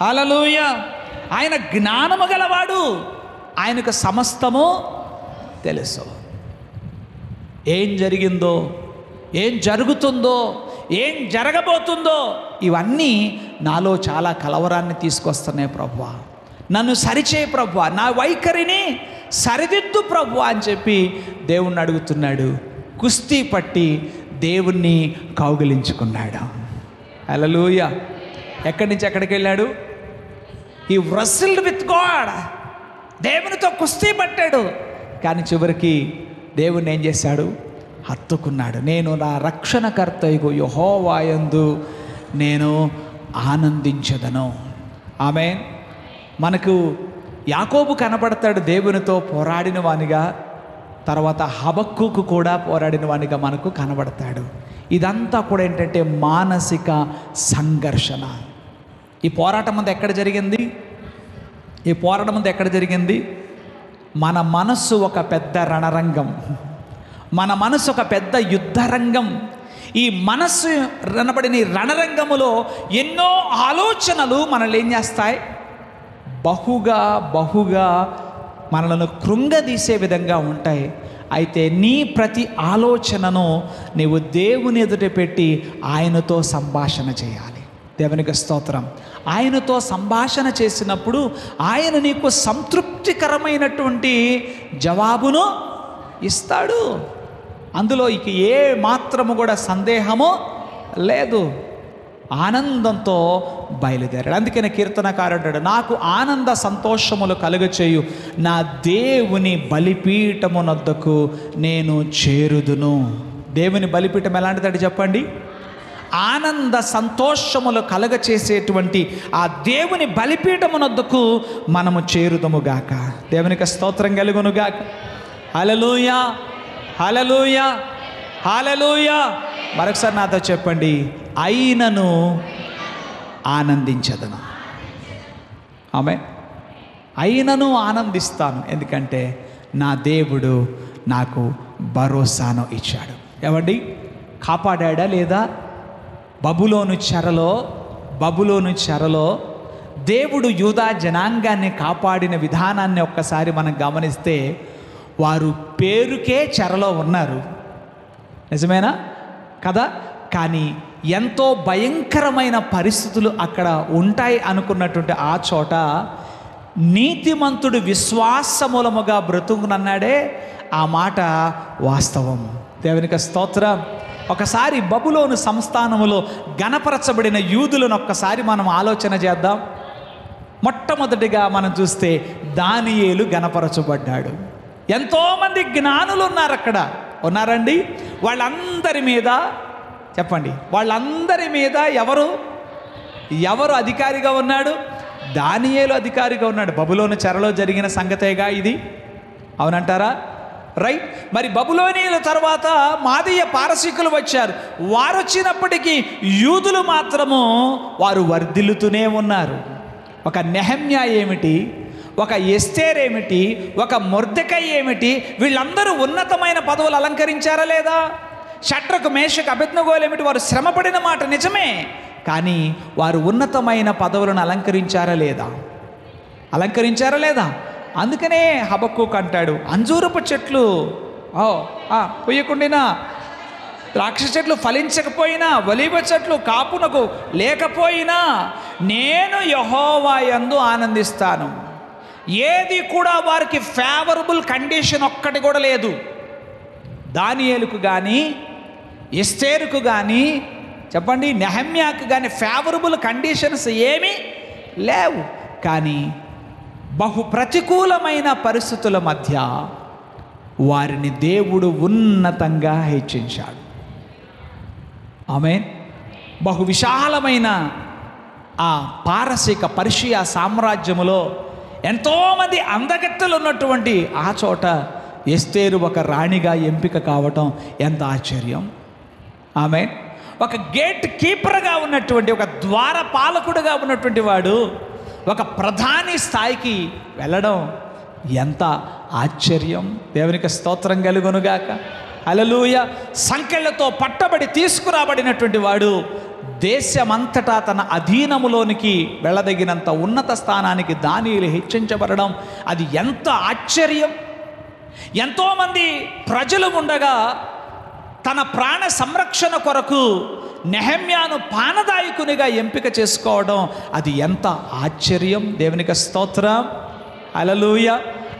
హల్లెలూయా. ఆయన జ్ఞానము గలవాడు, ఆయనకు సమస్తము తెలుసు. ఏం జరిగిందో, ఏం జరుగుతుందో, ఏం జరగబోతుందో ఇవన్నీ నాలో చాలా కలవరాన్ని తీసుకొస్తున్నాయి ప్రభువా. నన్ను సరిచేయి ప్రభువా, నా వైఖరిని సరిదిద్దు ప్రభువా అని చెప్పి దేవుణ్ణి అడుగుతున్నాడు. కుస్తీ పట్టి దేవుణ్ణి కౌగిలించుకున్నాడు. హల్లెలూయా. ఎక్కడి నుంచి ఎక్కడికి వెళ్ళాడు? He wrestled with God. దేవునితో కుస్తీ పట్టాడు. కానీ చివరికి దేవుణ్ణి ఏం చేశాడు? హత్తుకున్నాడు. నేను నా రక్షణకర్తయగు యెహోవా యందు నేను ఆనందించదను. ఆమేన్. మనకు యాకోబు కనబడతాడు దేవునితో పోరాడిన వానిగా, తర్వాత హబక్కూకు కూడా పోరాడిన వానిగా మనకు కనబడతాడు. ఇదంతా కూడా ఏంటంటే మానసిక సంఘర్షణ. ఈ పోరాటం అంతా ఎక్కడ జరిగింది? మన మనస్సు ఒక పెద్ద రణరంగం, మన మనస్సు ఒక పెద్ద యుద్ధరంగం. ఈ మనస్సు అనబడిన రణరంగములో ఎన్నో ఆలోచనలు మనల్ని ఏం చేస్తాయి? బహుగా మనలను కృంగదీసే విధంగా ఉంటాయి. అయితే నీ ప్రతి ఆలోచనను నీవు దేవుని ఎదుట పెట్టి ఆయనతో సంభాషణ చేయాలి. దేవునికి స్తోత్రం. ఆయనతో సంభాషణ చేసినప్పుడు ఆయన నీకు సంతృప్తికరమైనటువంటి జవాబును ఇస్తాడు. అందులో ఇక ఏ మాత్రము కూడా సందేహము లేదు. ఆనందంతో బయలుదేరాడు. అందుకనే కీర్తనకారుడు, నాకు ఆనంద సంతోషములు కలుగచేయు నా దేవుని బలిపీఠమునొద్దకు నేను చేరుదును. దేవుని బలిపీఠం ఎలాంటిదంటే చెప్పండి? ఆనంద సంతోషములు కలగచేసేటువంటి ఆ దేవుని బలిపీఠమునొద్దకు మనము చేరుదముగాక. దేవునికి స్తోత్రం కలుగునుగాక. హల్లెలూయా. హల్లెలూయా. హల్లెలూయా. మరొకసారి నాతో చెప్పండి, అయినను ఆనందించదను. ఆమేన్. అయినను ఆనందిస్తాను, ఎందుకంటే నా దేవుడు నాకు భరోసాను ఇచ్చాడు. ఏమండి, కాపాడా లేదా? బబులోను చెరలో దేవుడు యూదా జనాంగాన్ని కాపాడిన విధానాన్ని ఒక్కసారి మనం గమనిస్తే, వారు పేరుకే చెరలో ఉన్నారు, నిజమేనా కదా? కానీ ఎంతో భయంకరమైన పరిస్థితులు అక్కడ ఉంటాయి అనుకున్నటువంటి ఆ చోట నీతిమంతుడు విశ్వాసమూలముగా బ్రతుకునన్నాడే, ఆ మాట వాస్తవం. దేవునికి స్తోత్రం. ఒకసారి బబులోను సంస్థానములో గణపరచబడిన యూదులను ఒక్కసారి మనం ఆలోచన చేద్దాం. మొట్టమొదటిగా మనం చూస్తే దానియేలు గణపరచబడ్డాడు. ఎంతోమంది జ్ఞానులు ఉన్నారు అక్కడ, ఉన్నారండి. వాళ్ళందరి మీద చెప్పండి, వాళ్ళందరి మీద ఎవరు అధికారిగా ఉన్నాడు? దానియేలు అధికారిగా ఉన్నాడు. బబులోను చెరలో జరిగిన సంగతేగా ఇది, అవునంటారా? రైట్. మరి బబులోనీయుల తర్వాత మాదీయ పారసీకులు వచ్చారు. వారు వచ్చినప్పటికీ యూదులు మాత్రము వారు వర్ధిల్లుతూనే ఉన్నారు. ఒక నెహమ్యా ఏమిటి, ఒక ఎస్తేర్ ఏమిటి, ఒక మొర్దెకై ఏమిటి, వీళ్ళందరూ ఉన్నతమైన పదవులు అలంకరించారా లేదా? షడ్రకు మేషకు అబేద్నెగోలు ఏమిటి, వారు శ్రమపడిన మాట నిజమే, కానీ వారు ఉన్నతమైన పదవులను అలంకరించారా లేదా? అందుకనే హబక్కూకు అంటాడు, అంజూరపు చెట్లు కొయ్యకుండినా, ద్రాక్ష చెట్లు ఫలించకపోయినా, ఒలీవ చెట్లు కాపునకు లేకపోయినా నేను యెహోవా యందు ఆనందిస్తాను. ఏది కూడా వారికి ఫేవరబుల్ కండిషన్ ఒక్కటి కూడా లేదు. దానియేలుకు కానీ, ఎస్తేరుకు కానీ, చెప్పండి, నెహమ్యాకు కానీ ఫేవరబుల్ కండిషన్స్ ఏమీ లేవు. కానీ బహు ప్రతికూలమైన పరిస్థితుల మధ్య వారిని దేవుడు ఉన్నతంగా హెచ్చించాడు. ఆమేన్. బహు విశాలమైన ఆ పారసీక పర్షియా సామ్రాజ్యములో ఎంతోమంది అందగత్తెలు ఉన్నటువంటి ఆ చోట ఎస్తేరు ఒక రాణిగా ఎంపిక కావటం ఎంత ఆశ్చర్యం. ఆమేన్. ఒక గేట్ కీపర్గా ఉన్నటువంటి, ఒక ద్వారపాలకుడుగా ఉన్నటువంటి వాడు ఒక ప్రధాని స్థాయికి వెళ్ళడం ఎంత ఆశ్చర్యం. దేవునికి స్తోత్రం కలుగునుగాక. హల్లెలూయా. సంకెళ్లతో పట్టబడి తీసుకురాబడినటువంటి వాడు దేశమంతటా తన అధీనములోనికి వెళ్ళదగినంత ఉన్నత స్థానానికి దానియేలు హెచ్చించబడడం అది ఎంత ఆశ్చర్యం. ఎంతోమంది ప్రజలు ఉండగా తన ప్రాణ సంరక్షణ కొరకు నెహమ్యాను పానదాయకునిగా ఎంపిక చేసుకోవడం అది ఎంత ఆశ్చర్యం. దేవునికి స్తోత్రం. హల్లెలూయా.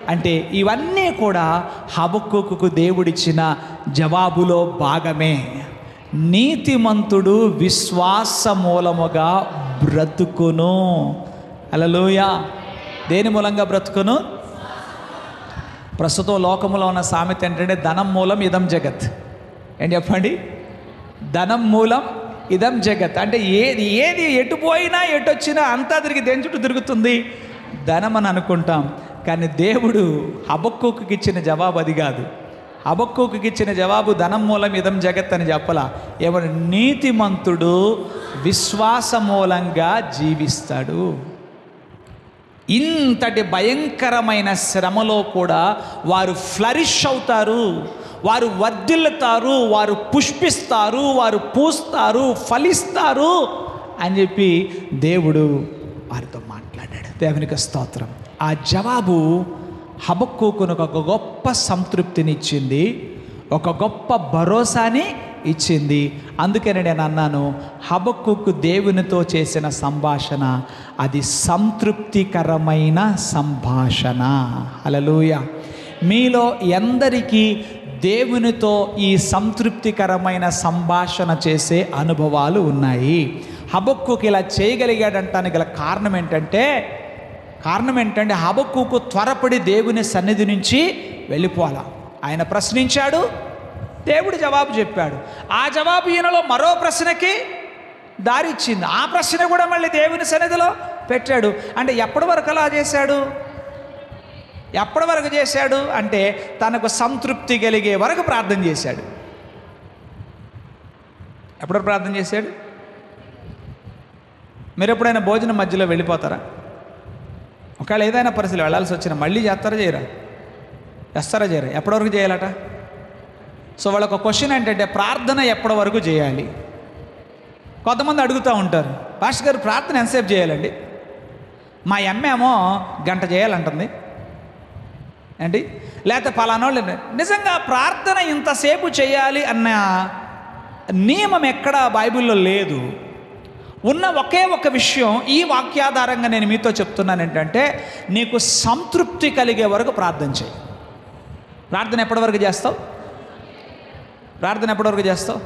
అంటే ఇవన్నీ కూడా హబక్కూకుకు దేవుడిచ్చిన జవాబులో భాగమే. నీతిమంతుడు విశ్వాస మూలముగా బ్రతుకును. హల్లెలూయా. దేని మూలంగా బ్రతుకును? ప్రస్తుతం లోకములో ఉన్న సామెత ఏంటంటే ధనం మూలం ఇదం జగత్. ఏంటి చెప్పండి? ధనం మూలం ఇదం జగత్. అంటే ఏది ఎటు పోయినా ఎటు వచ్చినా అంతా తిరిగి దేని చుట్టూ తిరుగుతుంది? ధనం అని అనుకుంటాం. కానీ దేవుడు హబక్కూకుకి ఇచ్చిన జవాబు అది కాదు. హబక్కూకుకి ఇచ్చిన జవాబు ధనం మూలం ఇదం జగత్ అని చెప్పలా. ఏమన్నా, నీతిమంతుడు విశ్వాస మూలంగా జీవిస్తాడు. ఇంతటి భయంకరమైన శ్రమలో కూడా వారు ఫ్లరిష్ అవుతారు, వారు వర్ధిల్లుతారు, వారు పుష్పిస్తారు, వారు పూస్తారు, ఫలిస్తారు అని చెప్పి దేవుడు వారితో మాట్లాడాడు. దేవునికి స్తోత్రం. ఆ జవాబు హబక్కూకును ఒక గొప్ప సంతృప్తినిచ్చింది, ఒక గొప్ప భరోసాని ఇచ్చింది. అందుకని నేను అన్నాను, హబక్కూకు దేవునితో చేసిన సంభాషణ అది సంతృప్తికరమైన సంభాషణ. హల్లెలూయా. మీలో ఎందరికీ దేవునితో ఈ సంతృప్తికరమైన సంభాషణ చేసే అనుభవాలు ఉన్నాయి? హబక్కూకు ఇలా చేయగలిగాడంటానికి గల కారణం ఏంటంటే హబక్కూకు త్వరపడి దేవుని సన్నిధి నుంచి వెళ్ళిపోవాలా. ఆయన ప్రశ్నించాడు, దేవుడు జవాబు చెప్పాడు. ఆ జవాబు ఈయనలో మరో ప్రశ్నకి దారి ఇచ్చింది. ఆ ప్రశ్న కూడా మళ్ళీ దేవుని సన్నిధిలో పెట్టాడు. అంటే ఎప్పటి వరకు అలా చేశాడు? ఎప్పటి వరకు చేశాడు అంటే తనకు సంతృప్తి కలిగే వరకు ప్రార్థన చేశాడు. ఎప్పటి ప్రార్థన చేశాడు? మీరు ఎప్పుడైనా భోజనం మధ్యలో వెళ్ళిపోతారా? ఒకవేళ ఏదైనా పరిస్థితులు వెళ్ళాల్సి వచ్చినా మళ్ళీ చేస్తారా చేయరా? ఎప్పటి వరకు చేయాలట? సో వాళ్ళొక క్వశ్చన్ ఏంటంటే, ప్రార్థన ఎప్పటి వరకు చేయాలి? కొంతమంది అడుగుతూ ఉంటారు, పాస్టర్ గారు ప్రార్థన ఎంతసేపు చేయాలండి? మా ఏమో గంట చేయాలంటుంది ఏంటి, లేకపోతే పలానోళ్ళు. నిజంగా ప్రార్థన ఇంతసేపు చేయాలి అన్న నియమం ఎక్కడ బైబిల్లో లేదు. ఉన్న ఒకే ఒక విషయం ఈ వాక్యాధారంగా నేను మీతో చెప్తున్నాను ఏంటంటే, నీకు సంతృప్తి కలిగే వరకు ప్రార్థన చేయి. ప్రార్థన ఎప్పటి వరకు చేస్తావు? ప్రార్థన ఎప్పటి వరకు చేస్తావు?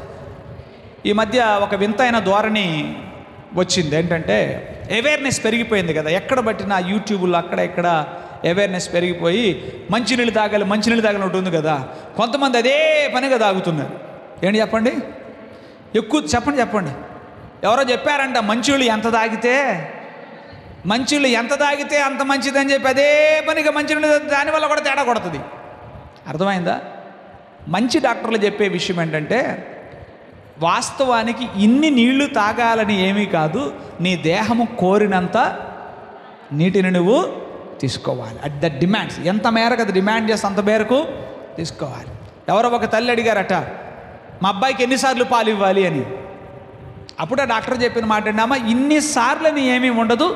ఈ మధ్య ఒక వింతైన ధోరణి వచ్చింది. ఏంటంటే, అవేర్నెస్ పెరిగిపోయింది కదా, ఎక్కడ బట్టినా యూట్యూబ్లో అక్కడ ఇక్కడ అవేర్నెస్ పెరిగిపోయి మంచినీళ్ళు తాగాలి ఒకటి ఉంది కదా, కొంతమంది అదే పనిగా తాగుతున్నారు. ఏంటి చెప్పండి, ఎక్కువ చెప్పండి. ఎవరో చెప్పారంట, మంచినీళ్ళు ఎంత తాగితే అంత మంచిదని చెప్పి అదే పనిగా మంచినీళ్ళు, దానివల్ల కూడా తేడా కొడుతుంది. అర్థమైందా? మంచి డాక్టర్లు చెప్పే విషయం ఏంటంటే, వాస్తవానికి ఇన్ని నీళ్లు తాగాలని ఏమీ కాదు, నీ దేహము కోరినంత నీటిని నువ్వు తీసుకోవాలి. అట్ ద డిమాండ్స్, ఎంత మేరకు అది డిమాండ్ చేస్తే అంత మేరకు తీసుకోవాలి. ఎవరో ఒక తల్లి అడిగారట, మా అబ్బాయికి ఎన్నిసార్లు పాలు ఇవ్వాలి అని. అప్పుడే డాక్టర్ చెప్పిన మాట ఏంటమ్మా, ఇన్నిసార్లని ఏమీ ఉండదు,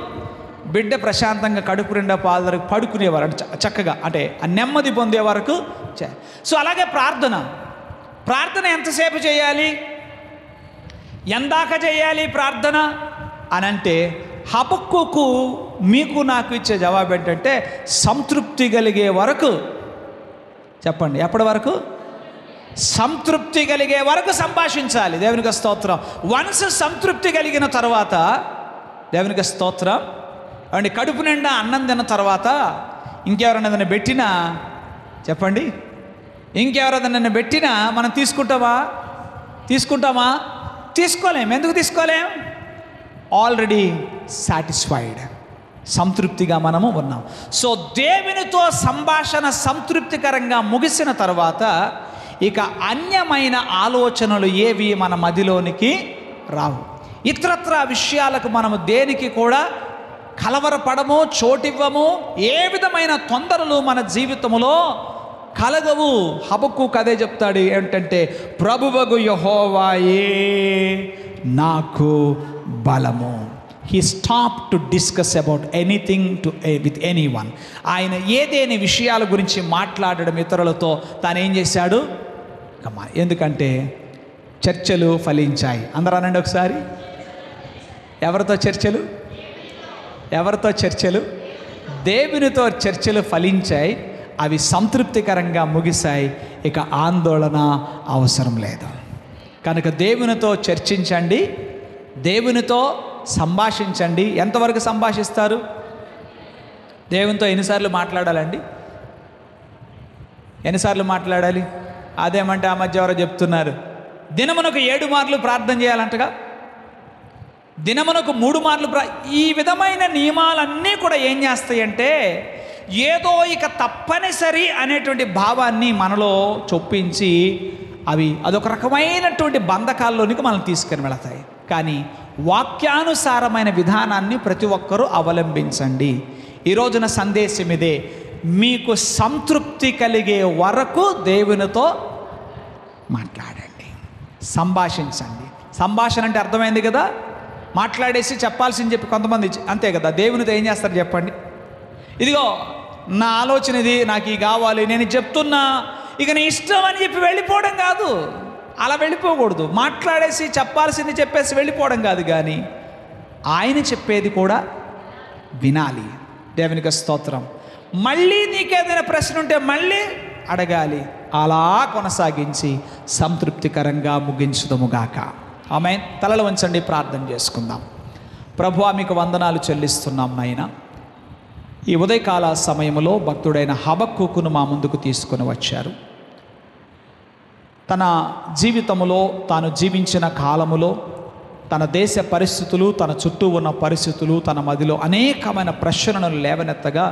బిడ్డ ప్రశాంతంగా కడుపు నిండా పాలు వరకు పడుకునేవారు, అంటే చక్కగా, అంటే ఆ నెమ్మది పొందే వరకు. సో అలాగే ప్రార్థన ఎంతసేపు చేయాలి, ఎందాక చేయాలి ప్రార్థన అని అంటే, హబక్కుకు మీకు నాకు ఇచ్చే జవాబు ఏంటంటే, సంతృప్తి కలిగే వరకు. చెప్పండి, ఎప్పటి వరకు? సంతృప్తి కలిగే వరకు సంభాషించాలి. దేవునికి స్తోత్రం. వన్స్ సంతృప్తి కలిగిన తర్వాత, దేవునికి స్తోత్రం, అండి, కడుపు నిండా అన్నం తిన్న తర్వాత ఇంకెవరైనా ఏదైనా పెట్టినా, చెప్పండి, ఇంకెవరైనా పెట్టినా మనం తీసుకుంటామా? తీసుకోలేం. ఎందుకు తీసుకోలేం? ఆల్రెడీ సాటిస్ఫైడ్, సంతృప్తిగా మనము ఉన్నాం. సో దేవునితో సంభాషణ సంతృప్తికరంగా ముగిసిన తర్వాత ఇక అన్యమైన ఆలోచనలు ఏవి మన మదిలోనికి రావు. ఇతరత్ర విషయాలకు మనము దేనికి కూడా కలవరపడము, చోటివ్వము. ఏ విధమైన తొందరలు మన జీవితంలో కలగవు. హబక్కుకు అదే చెప్తాడు, ఏంటంటే, ప్రభువగు యెహోవాయే నాకు బలము. He stop to discuss about anything with any one. ఆయన ఏదేని విషయాల గురించి మాట్లాడడం ఇతరులతో తాను ఏం చేశాడు? ఎందుకంటే చర్చలు ఫలించాయి. అందరూ అనండి ఒకసారి, ఎవరితో చర్చలు? దేవునితో చర్చలు ఫలించాయి, అవి సంతృప్తికరంగా ముగిశాయి. ఇక ఆందోళన అవసరం లేదు. కనుక దేవునితో చర్చించండి, దేవునితో సంభాషించండి. ఎంతవరకు సంభాషిస్తారు? దేవునితో ఎన్నిసార్లు మాట్లాడాలండి? ఎన్నిసార్లు మాట్లాడాలి? అదేమంటే ఆ మధ్య ఎవరో చెప్తున్నారు, దినమునకు 7 మార్లు ప్రార్థన చేయాలంటగా, దినమునకు 3 మార్లు ఈ విధమైన నియమాలన్నీ కూడా ఏం చేస్తాయంటే, ఏదో ఇక తప్పనిసరి అనేటువంటి భావాన్ని మనలో చొప్పించి అదొక రకమైనటువంటి బంధకాల్లోనికి మనం తీసుకుని వెళతాయి. కానీ వాక్యానుసారమైన విధానాన్ని ప్రతి ఒక్కరూ అవలంబించండి. ఈ రోజున సందేశం ఇదే, మీకు సంతృప్తి కలిగే వరకు దేవునితో మాట్లాడండి, సంభాషించండి. సంభాషణ అంటే అర్థమైంది కదా, మాట్లాడేసి చెప్పాల్సింది చెప్పి కొంతమంది అంతే కదా. దేవునితో ఏం చేస్తారు చెప్పండి? ఇదిగో నా ఆలోచన ఇది, నాకు ఇది కావాలి, నేను చెప్తున్నా, ఇక నీ ఇష్టం అని చెప్పి వెళ్ళిపోవడం కాదు. అలా వెళ్ళిపోకూడదు. మాట్లాడేసి చెప్పాల్సింది చెప్పేసి వెళ్ళిపోవడం కాదు, కానీ ఆయన చెప్పేది కూడా వినాలి. దేవునికి స్తోత్రం. మళ్ళీ నీకేదైనా ప్రశ్న ఉంటే మళ్ళీ అడగాలి. అలా కొనసాగించి సంతృప్తికరంగా ముగించుదముగాక. ఆమేన్. తలలు వంచండి, ప్రార్థన చేసుకుందాం. ప్రభువా, మీకు వందనాలు చెల్లిస్తున్నాం నాయనా. ఈ ఉదయకాల సమయంలో భక్తుడైన హబక్కుకును మా ముందుకు తీసుకొని వచ్చారు. తన జీవితంలో, తాను జీవించిన కాలములో, తన దేశ పరిస్థితులు, తన చుట్టూ ఉన్న పరిస్థితులు, తన మదిలో అనేకమైన ప్రశ్నలను లేవనెత్తగా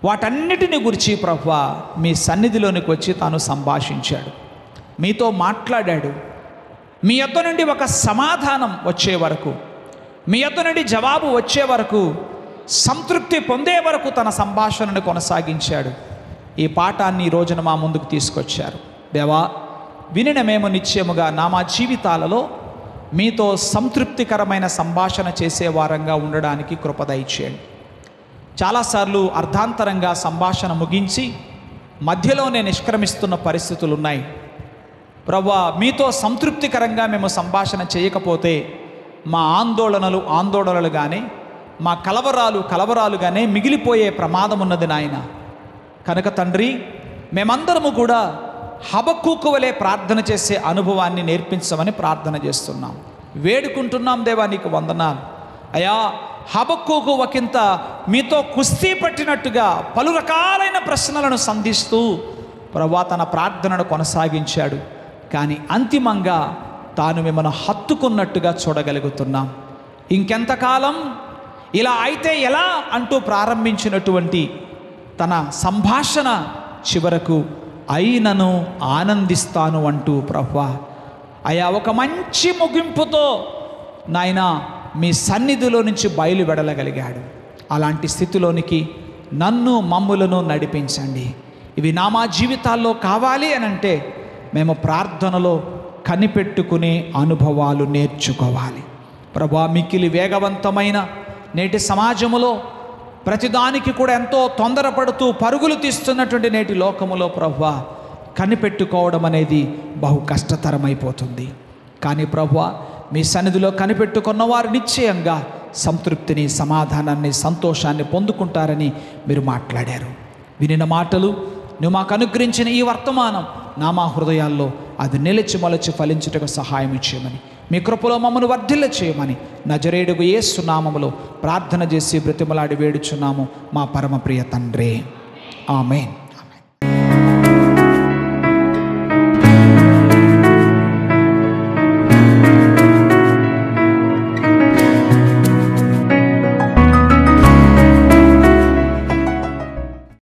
వాటన్నిటిని గురించి ప్రభువా మీ సన్నిధిలోనికి వచ్చి తాను సంభాషించాడు, మీతో మాట్లాడాడు. మీ యొద్ద నుండి ఒక సమాధానం వచ్చే వరకు, మీ యొద్ద నుండి జవాబు వచ్చే వరకు, సంతృప్తి పొందే వరకు తన సంభాషణను కొనసాగించాడు. ఈ పాఠాన్ని ఈ రోజున మా ముందుకు తీసుకొచ్చారు. దేవా, వినిన మేము నిశ్చయముగా మా జీవితాలలో మీతో సంతృప్తికరమైన సంభాషణ చేసే వారంగా ఉండడానికి కృప దయచేయండి. చాలాసార్లు అర్ధాంతరంగా సంభాషణ ముగించి మధ్యలోనే నిష్క్రమిస్తున్న పరిస్థితులు ఉన్నాయి. ప్రభువా, మీతో సంతృప్తికరంగా మేము సంభాషణ చేయకపోతే మా ఆందోళనలుగానే, మా కలవరాలుగానే మిగిలిపోయే ప్రమాదం ఉన్నది నాయన. కనుక తండ్రి, మేమందరము కూడా హబక్కూకు వలె ప్రార్థన చేసే అనుభవాన్ని నేర్పించమని ప్రార్థన చేస్తున్నాం, వేడుకుంటున్నాం. దేవా, నీకు వందనాలు అయా. హబక్కూకు ఒకంత మీతో కుస్తీ పట్టినట్టుగా పలు రకాలైన ప్రశ్నలను సంధిస్తూ ప్రభువా తన ప్రార్థనను కొనసాగించాడు. కానీ అంతిమంగా తాను మిమ్మల్ని హత్తుకున్నట్టుగా చూడగలుగుతున్నాం. ఇంకెంతకాలం ఇలా అయితే ఎలా అంటూ ప్రారంభించినటువంటి తన సంభాషణ చివరకు అయినను ఆనందిస్తాను అంటూ ప్రభువా అయా ఒక మంచి ముగింపుతో నాయన మీ సన్నిధిలో నుంచి బయలు వెడలగలిగాడు. అలాంటి స్థితిలోనికి మమ్ములను నడిపించండి. ఇవి మా జీవితాల్లో కావాలి అని అంటే మేము ప్రార్థనలో కనిపెట్టుకునే అనుభవాలు నేర్చుకోవాలి. ప్రభువా, మిక్కిలి వేగవంతమైన నేటి సమాజములో ప్రతిదానికి కూడా ఎంతో తొందరపడుతూ పరుగులు తీస్తున్నటువంటి నేటి లోకములో ప్రభువా కనిపెట్టుకోవడం అనేది బహు కష్టతరమైపోతుంది. కానీ ప్రభువా, మీ సన్నిధిలో కనిపెట్టుకున్న వారు నిశ్చయంగా సంతృప్తిని, సమాధానాన్ని, సంతోషాన్ని పొందుకుంటారని మీరు మాట్లాడారు. వినిన మాటలు, నువ్వు మాకు అనుగ్రహించిన ఈ వర్తమానం మా హృదయాల్లో అది నిలిచి మొలచి ఫలించుటకు సహాయం ఇచ్చేయమని, మీ కృపలో మమ్మల్ని వర్ధిల్ల చేయమని నజరేయుడు యేసు నామములో ప్రార్థన చేసి బ్రతిమలాడి వేడుచున్నాము మా పరమ ప్రియ తండ్రి. ఆమేన్.